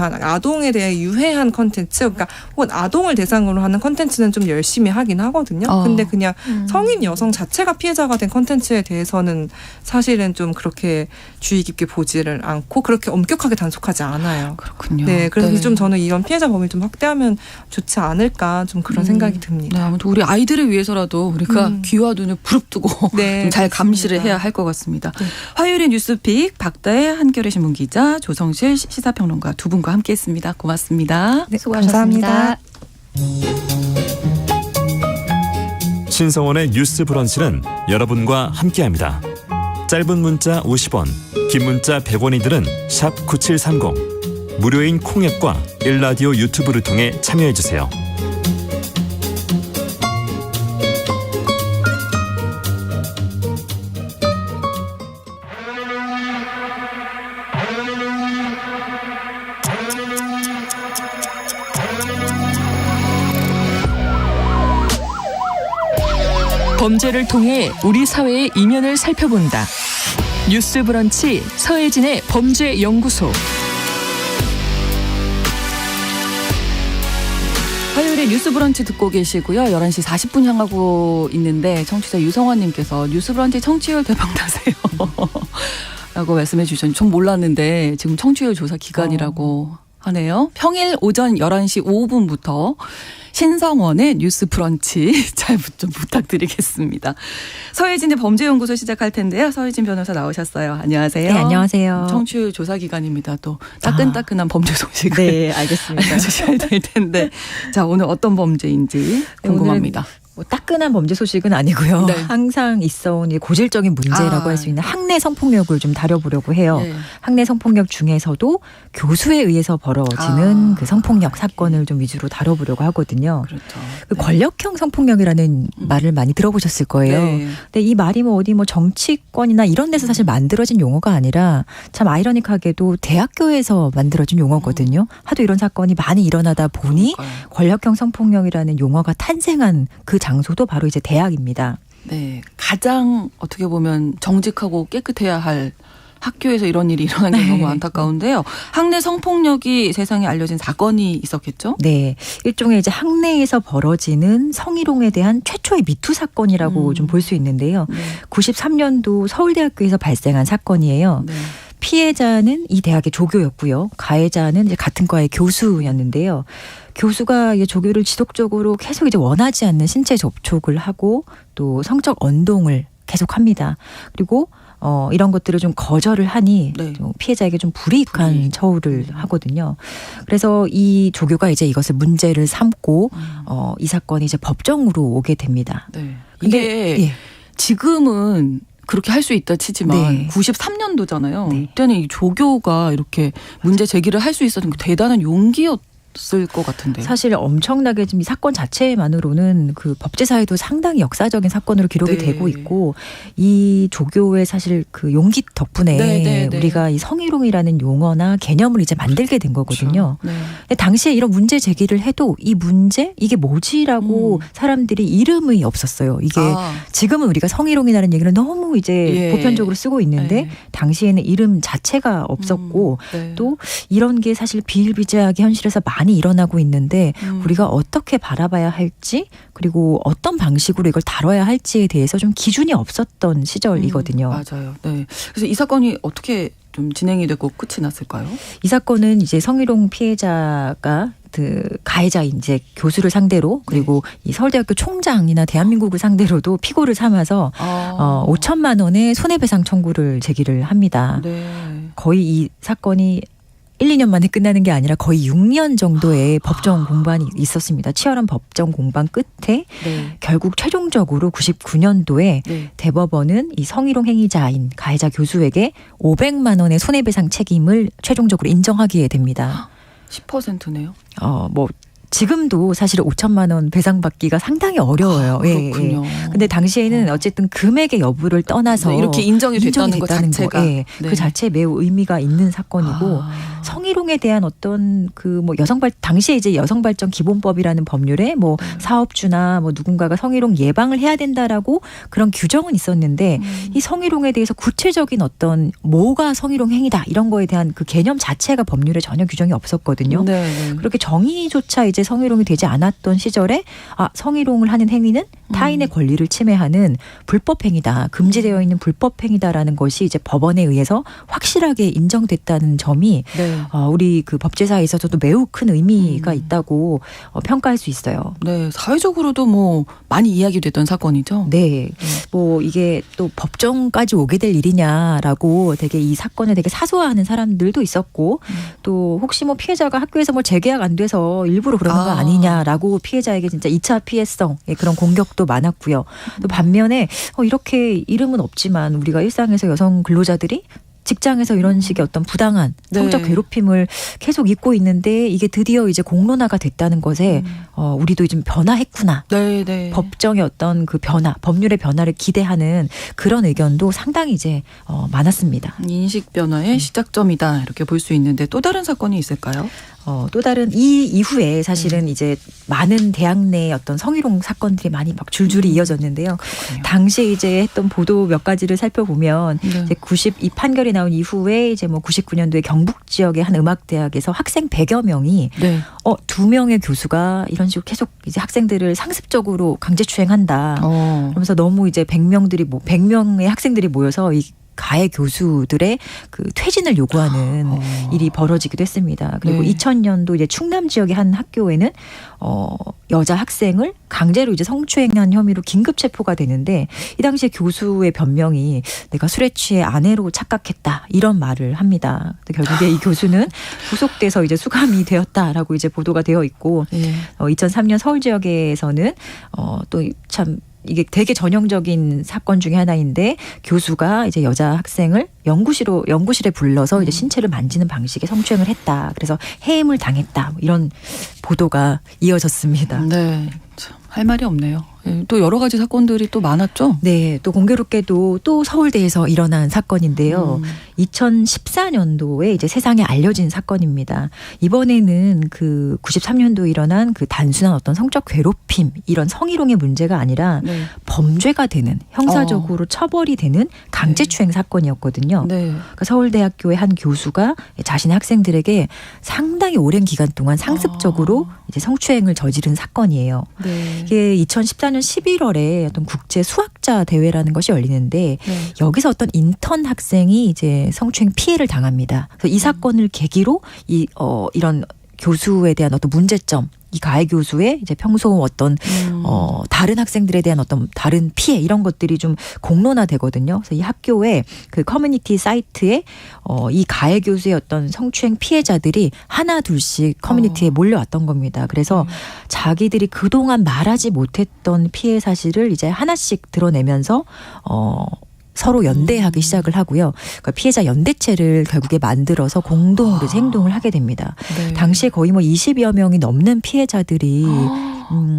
유해한 컨텐츠 그러니까 혹은 아동을 대상으로 하는 컨텐츠는 좀 열심히 하긴 하거든요. 근데 그냥 성인 여성 자체가 피해자가 된 컨텐츠에 대해서는 사실은 좀 그렇게 주의 깊게 보지를 않고 그렇게 엄격하게 단속하지 않아요. 그렇군요. 네, 그래서 좀 저는 이런 피해자 범위 좀 확대하면 좋지 않을까 좀 그런 생각이 듭니다. 네, 아무튼 우리 아이들을 위해서라도 우리가 귀와 눈을 부릅뜨고 좀 잘 감시를 해야 할 것 같습니다. 화요일의 뉴스픽 박다혜 한겨레 신문 기자 조성실 시사평론가 두 분과 함께했습니다. 고맙습니다. 네, 수고하셨습니다. 감사합니다. 신성원의 뉴스 브런치는 여러분과 함께합니다. 짧은 문자 50원, 긴 문자 100원이들은 샵 9730. 무료인 콩앱과 일라디오 유튜브를 통해 참여해주세요. 범죄를 통해 우리 사회의 이면을 살펴본다. 뉴스 브런치 서혜진의 범죄연구소. 화요일에 뉴스 브런치 듣고 계시고요. 11시 40분 향하고 있는데 청취자 유성환님께서 뉴스 브런치 청취율 대박나세요. 라고 말씀해 주셨는데 전 몰랐는데 지금 청취율 조사 기간이라고 하네요. 평일 오전 11시 5분부터 신성원의 뉴스 브런치 잘 좀 부탁드리겠습니다. 서혜진의 범죄연구소 시작할 텐데요. 서혜진 변호사 나오셨어요. 안녕하세요. 네, 안녕하세요. 청취율 조사 기간입니다. 또 따끈따끈한 범죄 소식을 네, 알겠습니다. 알려주셔야 될 텐데. 자, 오늘 어떤 범죄인지 궁금합니다. 뭐 따끈한 범죄 소식은 아니고요. 네. 항상 있어온 이 고질적인 문제라고 할 수 있는 학내 성폭력을 좀 다뤄보려고 해요. 네. 학내 성폭력 중에서도 교수에 의해서 벌어지는 그 성폭력 사건을 좀 위주로 다뤄보려고 하거든요. 그렇죠. 그 권력형 성폭력이라는 말을 많이 들어보셨을 거예요. 네. 근데 이 말이 뭐 어디 뭐 정치권이나 이런 데서 사실 만들어진 용어가 아니라 참 아이러니하게도 대학교에서 만들어진 용어거든요. 하도 이런 사건이 많이 일어나다 보니 그러니까요. 권력형 성폭력이라는 용어가 탄생한 그 장소도 바로 이제 대학입니다. 네, 가장 어떻게 보면 정직하고 깨끗해야 할 학교에서 이런 일이 일어난 게 너무 안타까운데요. 학내 성폭력이 세상에 알려진 사건이 있었겠죠? 네, 일종의 이제 학내에서 벌어지는 성희롱에 대한 최초의 미투 사건이라고 좀 볼 수 있는데요. 네. 93년도 서울대학교에서 발생한 사건이에요. 네. 피해자는 이 대학의 조교였고요. 가해자는 이제 같은 과의 교수였는데요. 교수가 이 조교를 지속적으로 계속 이제 원하지 않는 신체 접촉을 하고 또 성적 언동을 계속합니다. 그리고 이런 것들을 좀 거절을 하니 네. 좀 피해자에게 좀 불이익한 처우를 하거든요. 그래서 이 조교가 이제 이것을 문제를 삼고 이 사건이 이제 법정으로 오게 됩니다. 네. 근데 이게 지금은 그렇게 할 수 있다 치지만 네. 93년도잖아요. 네. 그때는 이 조교가 이렇게 문제 제기를 할 수 있었던 게 대단한 용기였을 것 같은데. 사실 엄청나게 지금 이 사건 자체만으로는 그 법제사에도 상당히 역사적인 사건으로 기록이 네. 되고 있고 이 조교의 사실 그 용기 덕분에 네. 우리가 이 성희롱이라는 용어나 개념을 이제 만들게 된 거거든요. 그렇죠. 네. 근데 당시에 이런 문제 제기를 해도 이 문제 이게 뭐지라고 사람들이 이름이 없었어요. 이게 지금은 우리가 성희롱이라는 얘기를 너무 이제 예. 보편적으로 쓰고 있는데 네. 당시에는 이름 자체가 없었고 네. 또 이런 게 사실 비일비재하게 현실에서 많이 일어나고 있는데 우리가 어떻게 바라봐야 할지 그리고 어떤 방식으로 이걸 다뤄야 할지에 대해서 좀 기준이 없었던 시절이거든요. 맞아요. 네. 그래서 이 사건이 어떻게 좀 진행이 되고 끝이 났을까요? 이 사건은 이제 성희롱 피해자가 그 가해자인 이제 교수를 상대로 그리고 이 서울대학교 총장이나 대한민국을 상대로도 피고를 삼아서 5천만 원의 손해배상 청구를 제기를 합니다. 네. 거의 이 사건이 1, 2년 만에 끝나는 게 아니라 거의 6년 정도의 법정 공방이 있었습니다. 치열한 법정 공방 끝에 네. 결국 최종적으로 99년도에 네. 대법원은 이 성희롱 행위자인 가해자 교수에게 500만 원의 손해배상 책임을 최종적으로 인정하게 됩니다. 10%네요. 뭐 지금도 사실 5천만 원 배상받기가 상당히 어려워요. 그렇군요. 근데 당시에는 어쨌든 금액의 여부를 떠나서 네, 이렇게 인정이 됐다는 것 자체가. 네. 그 자체에 매우 의미가 있는 사건이고 성희롱에 대한 어떤 그 뭐 당시에 이제 여성발전 기본법이라는 법률에 뭐 사업주나 뭐 누군가가 성희롱 예방을 해야 된다라고 그런 규정은 있었는데 이 성희롱에 대해서 구체적인 어떤 뭐가 성희롱 행위다 이런 거에 대한 그 개념 자체가 법률에 전혀 규정이 없었거든요. 네. 그렇게 정의조차 이제 성희롱이 되지 않았던 시절에 성희롱을 하는 행위는 타인의 권리를 침해하는 불법 행위다. 금지되어 있는 불법 행위다라는 것이 이제 법원에 의해서 확실하게 인정됐다는 점이 네. 우리 그 법제사에 있어서도 매우 큰 의미가 있다고 평가할 수 있어요. 네, 사회적으로도 뭐 많이 이야기됐던 사건이죠. 네. 뭐 이게 또 법정까지 오게 될 일이냐라고 되게 이 사건을 되게 사소화하는 사람들도 있었고 또 혹시 뭐 피해자가 학교에서 뭐 재계약 안 돼서 일부러 그러는 거 아니냐라고 피해자에게 진짜 2차 피해성의 그런 공격도 많았고요. 또 반면에 이렇게 이름은 없지만 우리가 일상에서 여성 근로자들이 직장에서 이런 식의 어떤 부당한 성적 네. 괴롭힘을 계속 입고 있는데 이게 드디어 이제 공론화가 됐다는 것에 우리도 좀 변화했구나. 네. 법정의 어떤 그 변화, 법률의 변화를 기대하는 그런 의견도 상당히 이제 많았습니다. 인식 변화의 시작점이다 이렇게 볼 수 있는데 또 다른 사건이 있을까요? 또 다른 이 이후에 사실은 이제 많은 대학 내 어떤 성희롱 사건들이 많이 막 줄줄이 이어졌는데요. 그렇군요. 당시에 이제 했던 보도 몇 가지를 살펴보면 이제 92 판결이 나온 이후에 이제 뭐 99년도에 경북 지역의 한 음악대학에서 학생 100여 명이 네. 2명의 교수가 이런 식으로 계속 이제 학생들을 상습적으로 강제추행한다. 그러면서 너무 이제 100명의 학생들이 모여서 이 가해 교수들의 그 퇴진을 요구하는 일이 벌어지기도 했습니다. 그리고 네. 2000년도 이제 충남 지역의 한 학교에는 여자 학생을 강제로 이제 성추행한 혐의로 긴급 체포가 되는데 이 당시에 교수의 변명이 내가 술에 취해 아내로 착각했다 이런 말을 합니다. 결국에 이 교수는 구속돼서 이제 수감이 되었다라고 이제 보도가 되어 있고 2003년 서울 지역에서는 또 참 이게 되게 전형적인 사건 중에 하나인데 교수가 이제 여자 학생을 연구실에 불러서 이제 신체를 만지는 방식의 성추행을 했다. 그래서 해임을 당했다. 뭐 이런 보도가 이어졌습니다. 네. 참, 할 말이 없네요. 또 여러 가지 사건들이 또 많았죠? 네, 또 공교롭게도 또 서울대에서 일어난 사건인데요. 2014년도에 이제 세상에 알려진 사건입니다. 이번에는 그 93년도에 일어난 그 단순한 어떤 성적 괴롭힘 이런 성희롱의 문제가 아니라 네. 범죄가 되는 형사적으로 처벌이 되는 강제추행 사건이었거든요. 네. 그러니까 서울대학교의 한 교수가 자신의 학생들에게 상당히 오랜 기간 동안 상습적으로 이제 성추행을 저지른 사건이에요. 네. 이게 2014년 11월에 어떤 국제 수학자 대회라는 것이 열리는데 네. 여기서 어떤 인턴 학생이 이제 성추행 피해를 당합니다. 그래서 이 사건을 계기로 이런 교수에 대한 어떤 문제점, 이 가해 교수의 이제 평소 어떤 다른 학생들에 대한 어떤 다른 피해 이런 것들이 좀 공론화되거든요. 그래서 이 학교의 그 커뮤니티 사이트에 이 가해 교수의 어떤 성추행 피해자들이 하나 둘씩 커뮤니티에 몰려왔던 겁니다. 그래서 자기들이 그동안 말하지 못했던 피해 사실을 이제 하나씩 드러내면서 서로 연대하기 시작을 하고요. 그러니까 피해자 연대체를 결국에 만들어서 공동으로 행동을 하게 됩니다. 네. 당시에 거의 뭐 20여 명이 넘는 피해자들이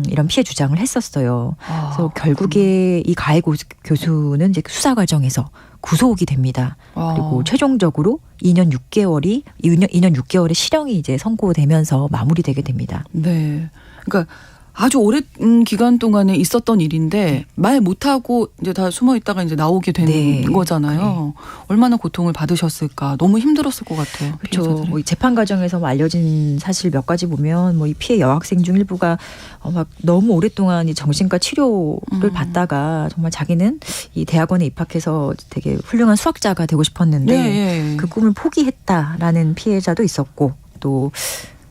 이런 피해 주장을 했었어요. 그래서 결국에 이 가해 교수는 이제 수사 과정에서 구속이 됩니다. 그리고 최종적으로 2년 6개월의 실형이 이제 선고되면서 마무리되게 됩니다. 네. 그러니까 아주 오랜 기간 동안에 있었던 일인데 말 못하고 이제 다 숨어 있다가 이제 나오게 된 네. 거잖아요. 얼마나 고통을 받으셨을까. 너무 힘들었을 것 같아요. 그렇죠. 피해자들이. 뭐 재판 과정에서 뭐 알려진 사실 몇 가지 보면 뭐 이 피해 여학생 중 일부가 막 너무 오랫동안 이 정신과 치료를 받다가 정말 자기는 이 대학원에 입학해서 되게 훌륭한 수학자가 되고 싶었는데 네. 그 꿈을 포기했다라는 피해자도 있었고 또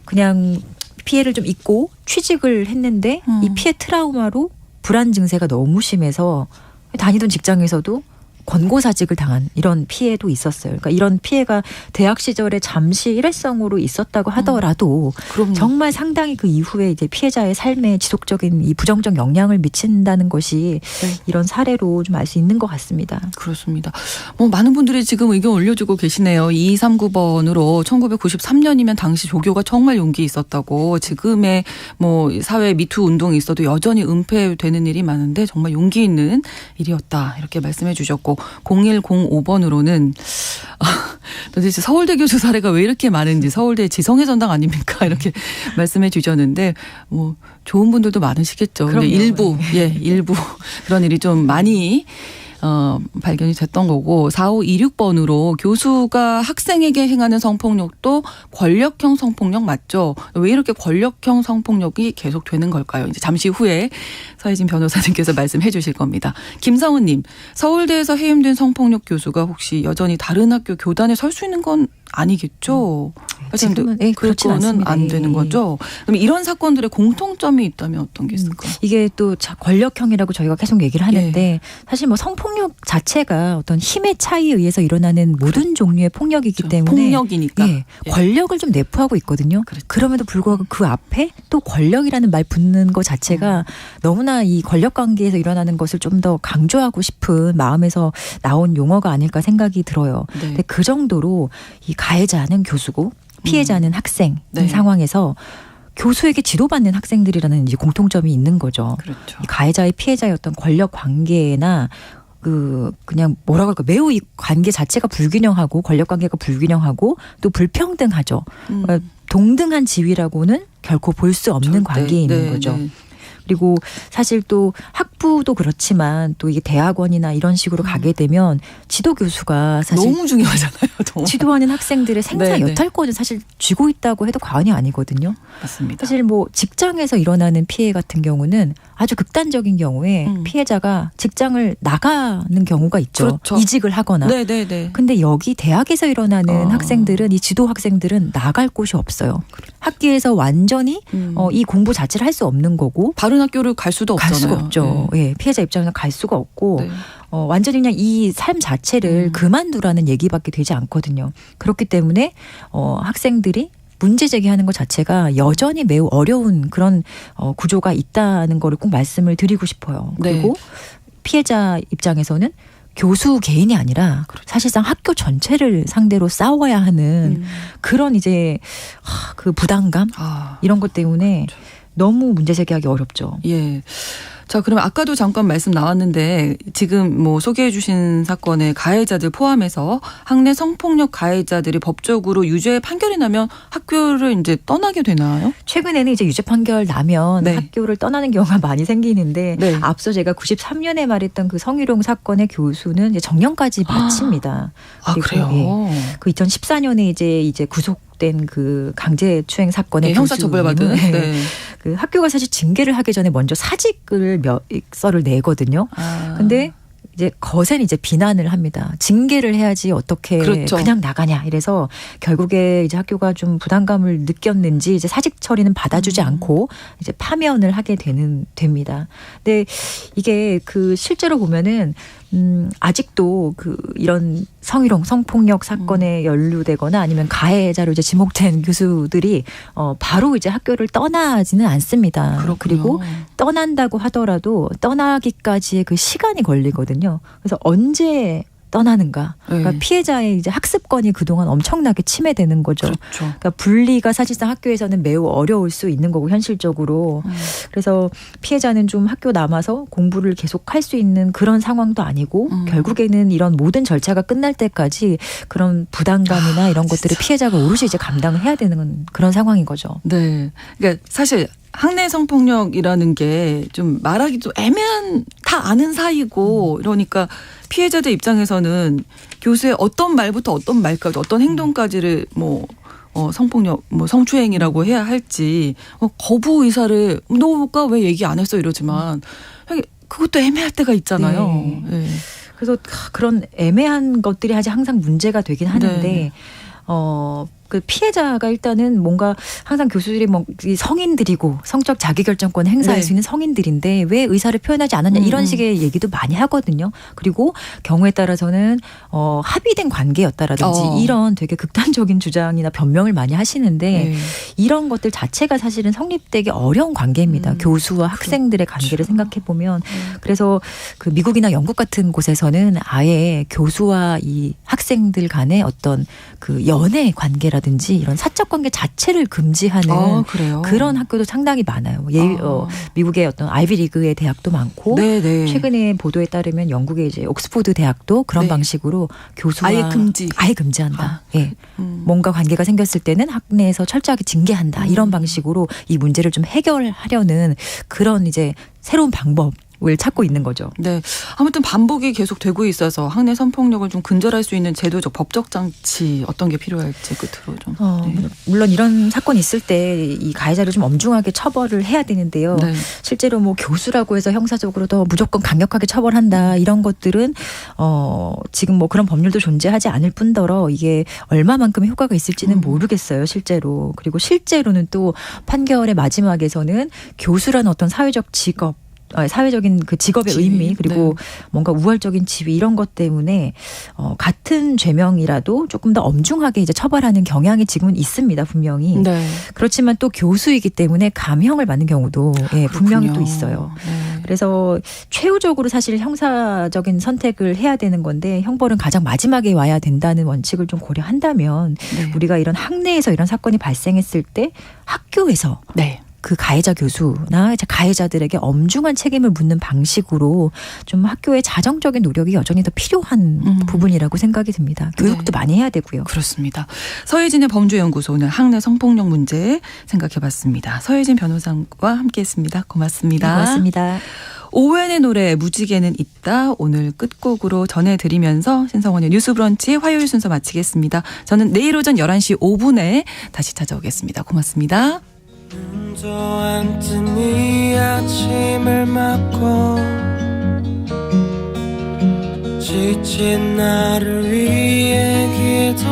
그냥 피해를 좀 잊고 취직을 했는데 이 피해 트라우마로 불안 증세가 너무 심해서 다니던 직장에서도 권고사직을 당한 이런 피해도 있었어요. 그러니까 이런 피해가 대학 시절에 잠시 일회성으로 있었다고 하더라도 그럼요. 정말 상당히 그 이후에 이제 피해자의 삶에 지속적인 이 부정적 영향을 미친다는 것이 네. 이런 사례로 좀 알 수 있는 것 같습니다. 그렇습니다. 뭐 많은 분들이 지금 의견 올려주고 계시네요. 2239번으로 1993년이면 당시 조교가 정말 용기 있었다고 지금의 뭐 사회 미투 운동이 있어도 여전히 은폐되는 일이 많은데 정말 용기 있는 일이었다 이렇게 말씀해 주셨고 0105번으로는 도대체 서울대 교수 사례가 왜 이렇게 많은지 서울대 지성의 전당 아닙니까 이렇게 말씀해 주셨는데 뭐 좋은 분들도 많으시겠죠. 근데 일부 그런 일이 좀 많이 발견이 됐던 거고 4526번으로 교수가 학생에게 행하는 성폭력도 권력형 성폭력 맞죠? 왜 이렇게 권력형 성폭력이 계속되는 걸까요? 이제 잠시 후에 서혜진 변호사님께서 말씀해 주실 겁니다. 김상훈님, 서울대에서 해임된 성폭력 교수가 혹시 여전히 다른 학교 교단에 설 수 있는 건 아니겠죠? 지금은 그렇진 그거는 않습니다. 안 되는 거죠? 그럼 이런 사건들의 공통점이 있다면 어떤 게 있을까요? 이게 또 권력형이라고 저희가 계속 얘기를 하는데 사실 뭐 성폭력 자체가 어떤 힘의 차이에 의해서 일어나는 모든 종류의 폭력이기 그렇죠. 때문에 폭력이니까. 예, 권력을 좀 내포하고 있거든요. 그렇죠. 그럼에도 불구하고 그 앞에 또 권력이라는 말 붙는 것 자체가 너무나 이 권력 관계에서 일어나는 것을 좀 더 강조하고 싶은 마음에서 나온 용어가 아닐까 생각이 들어요. 네. 근데 그 정도로 이 가해자는 교수고 피해자는 학생인 네. 상황에서 교수에게 지도받는 학생들이라는 이제 공통점이 있는 거죠. 그렇죠. 이 가해자의 피해자의 어떤 권력 관계나 그냥 뭐라고 할까 매우 이 관계 자체가 불균형하고 권력 관계가 불균형하고 또 불평등하죠. 그러니까 동등한 지위라고는 결코 볼 수 없는 관계에 있는 거죠. 네. 그리고 사실 또 학부 학부도 그렇지만 또 이게 대학원이나 이런 식으로 가게 되면 지도 교수가 사실 너무 중요하잖아요. 정말. 지도하는 학생들의 생사 네, 네. 여탈권을 사실 쥐고 있다고 해도 과언이 아니거든요. 맞습니다. 사실 뭐 직장에서 일어나는 피해 같은 경우는 아주 극단적인 경우에 피해자가 직장을 나가는 경우가 있죠. 그렇죠. 이직을 하거나. 네네네. 근데 여기 대학에서 일어나는 학생들은 이 지도 학생들은 나갈 곳이 없어요. 학교에서 완전히 이 공부 자체를 할 수 없는 거고 다른 학교를 갈 수도 갈 없잖아요. 수가 없죠. 네. 예, 피해자 입장에서 갈 수가 없고 네. 완전히 그냥 이 삶 자체를 그만두라는 얘기밖에 되지 않거든요. 그렇기 때문에 학생들이 문제 제기하는 것 자체가 여전히 매우 어려운 그런 구조가 있다는 거를 꼭 말씀을 드리고 싶어요. 네. 그리고 피해자 입장에서는 교수 개인이 아니라 사실상 학교 전체를 상대로 싸워야 하는 그런 이제 그 부담감 이런 것 때문에 너무 문제 제기하기 어렵죠. 예. 자, 그러면 아까도 잠깐 말씀 나왔는데 지금 뭐 소개해 주신 사건의 가해자들 포함해서 학내 성폭력 가해자들이 법적으로 유죄 판결이 나면 학교를 이제 떠나게 되나요? 최근에는 이제 유죄 판결 나면 네. 학교를 떠나는 경우가 많이 생기는데 네. 앞서 제가 93년에 말했던 그 성희롱 사건의 교수는 이제 정년까지 마칩니다. 아, 그래요? 예, 그 2014년에 이제 구속된 그 강제추행 사건의 네, 형사처벌받은. 교수님은 네. 그 학교가 사실 징계를 하기 전에 먼저 사직을 썰을 내거든요. 근데 이제 거센 이제 비난을 합니다. 징계를 해야지 어떻게 그렇죠. 그냥 나가냐 이래서 결국에 이제 학교가 좀 부담감을 느꼈는지 이제 사직 처리는 받아주지 않고 이제 파면을 하게 됩니다. 근데 이게 그 실제로 보면은 아직도 그 이런 성희롱, 성폭력 사건에 연루되거나 아니면 가해자로 이제 지목된 교수들이 바로 이제 학교를 떠나지는 않습니다. 그렇군요. 그리고 떠난다고 하더라도 떠나기까지의 그 시간이 걸리거든요. 그래서 언제 떠나는가. 그러니까 네. 피해자의 이제 학습권이 그동안 엄청나게 침해되는 거죠. 그렇죠. 그러니까 분리가 사실상 학교에서는 매우 어려울 수 있는 거고 현실적으로. 그래서 피해자는 좀 학교 남아서 공부를 계속 할 수 있는 그런 상황도 아니고 결국에는 이런 모든 절차가 끝날 때까지 그런 부담감이나 이런 것들을 피해자가 오롯이 이제 감당을 해야 되는 그런 상황인 거죠. 네. 그러니까 사실 학내 성폭력이라는 게 좀 말하기 좀 애매한 다 아는 사이고 이러니까 피해자들 입장에서는 교수의 어떤 말부터 어떤 말까지 어떤 행동까지를 뭐 성폭력 뭐 성추행이라고 해야 할지 거부 의사를 너가 왜 얘기 안 했어 이러지만 그것도 애매할 때가 있잖아요. 네. 네. 그래서 그런 애매한 것들이 아직 항상 문제가 되긴 하는데 네. 그 피해자가 일단은 뭔가 항상 교수들이 뭐 성인들이고 성적 자기결정권 행사할 네. 수 있는 성인들인데 왜 의사를 표현하지 않았냐 이런 식의 얘기도 많이 하거든요. 그리고 경우에 따라서는 합의된 관계였다라든지 이런 되게 극단적인 주장이나 변명을 많이 하시는데 네. 이런 것들 자체가 사실은 성립되기 어려운 관계입니다. 교수와 학생들의 관계를 생각해 보면 그래서 그 미국이나 영국 같은 곳에서는 아예 교수와 이 학생들 간의 어떤 그 연애 관계라든지 이런 사적 관계 자체를 금지하는 그래요? 그런 학교도 상당히 많아요. 미국의 어떤 아이비리그의 대학도 많고 네네. 최근에 보도에 따르면 영국의 이제 옥스포드 대학도 그런 네. 방식으로 교수와 아예 금지. 아예 금지한다. 예. 뭔가 관계가 생겼을 때는 학내에서 철저하게 징계한다. 이런 방식으로 이 문제를 좀 해결하려는 그런 이제 새로운 방법을 찾고 있는 거죠. 네. 아무튼 반복이 계속 되고 있어서 학내 성폭력을 좀 근절할 수 있는 제도적 법적 장치 어떤 게 필요할지 끝으로 좀. 네. 물론 이런 사건이 있을 때 이 가해자를 좀 엄중하게 처벌을 해야 되는데요. 네. 실제로 뭐 교수라고 해서 형사적으로 더 무조건 강력하게 처벌한다 이런 것들은 지금 뭐 그런 법률도 존재하지 않을 뿐더러 이게 얼마만큼 효과가 있을지는 모르겠어요. 실제로. 그리고 실제로는 또 판결의 마지막에서는 교수라는 어떤 사회적 직업 사회적인 그 직업의 지위. 의미 그리고 뭔가 우월적인 지위 이런 것 때문에 같은 죄명이라도 조금 더 엄중하게 이제 처벌하는 경향이 지금은 있습니다. 분명히. 네. 그렇지만 또 교수이기 때문에 감형을 받는 경우도 분명히 또 있어요. 네. 그래서 최후적으로 사실 형사적인 선택을 해야 되는 건데 형벌은 가장 마지막에 와야 된다는 원칙을 좀 고려한다면 네. 우리가 이런 학내에서 이런 사건이 발생했을 때 학교에서 네. 그 가해자 교수나 이제 가해자들에게 엄중한 책임을 묻는 방식으로 좀 학교의 자정적인 노력이 여전히 더 필요한 부분이라고 생각이 듭니다. 교육도 많이 해야 되고요. 그렇습니다. 서혜진의 범죄연구소 오늘 학내 성폭력 문제 생각해봤습니다. 서혜진 변호사와 함께했습니다. 고맙습니다. 고맙습니다. 오웬의 노래 무지개는 있다 오늘 끝곡으로 전해드리면서 신성원의 뉴스 브런치 화요일 순서 마치겠습니다. 저는 내일 오전 11시 5분에 다시 찾아오겠습니다. 고맙습니다. 눈도 안 뜬 이 아침을 맞고 지친 나를 위해 기도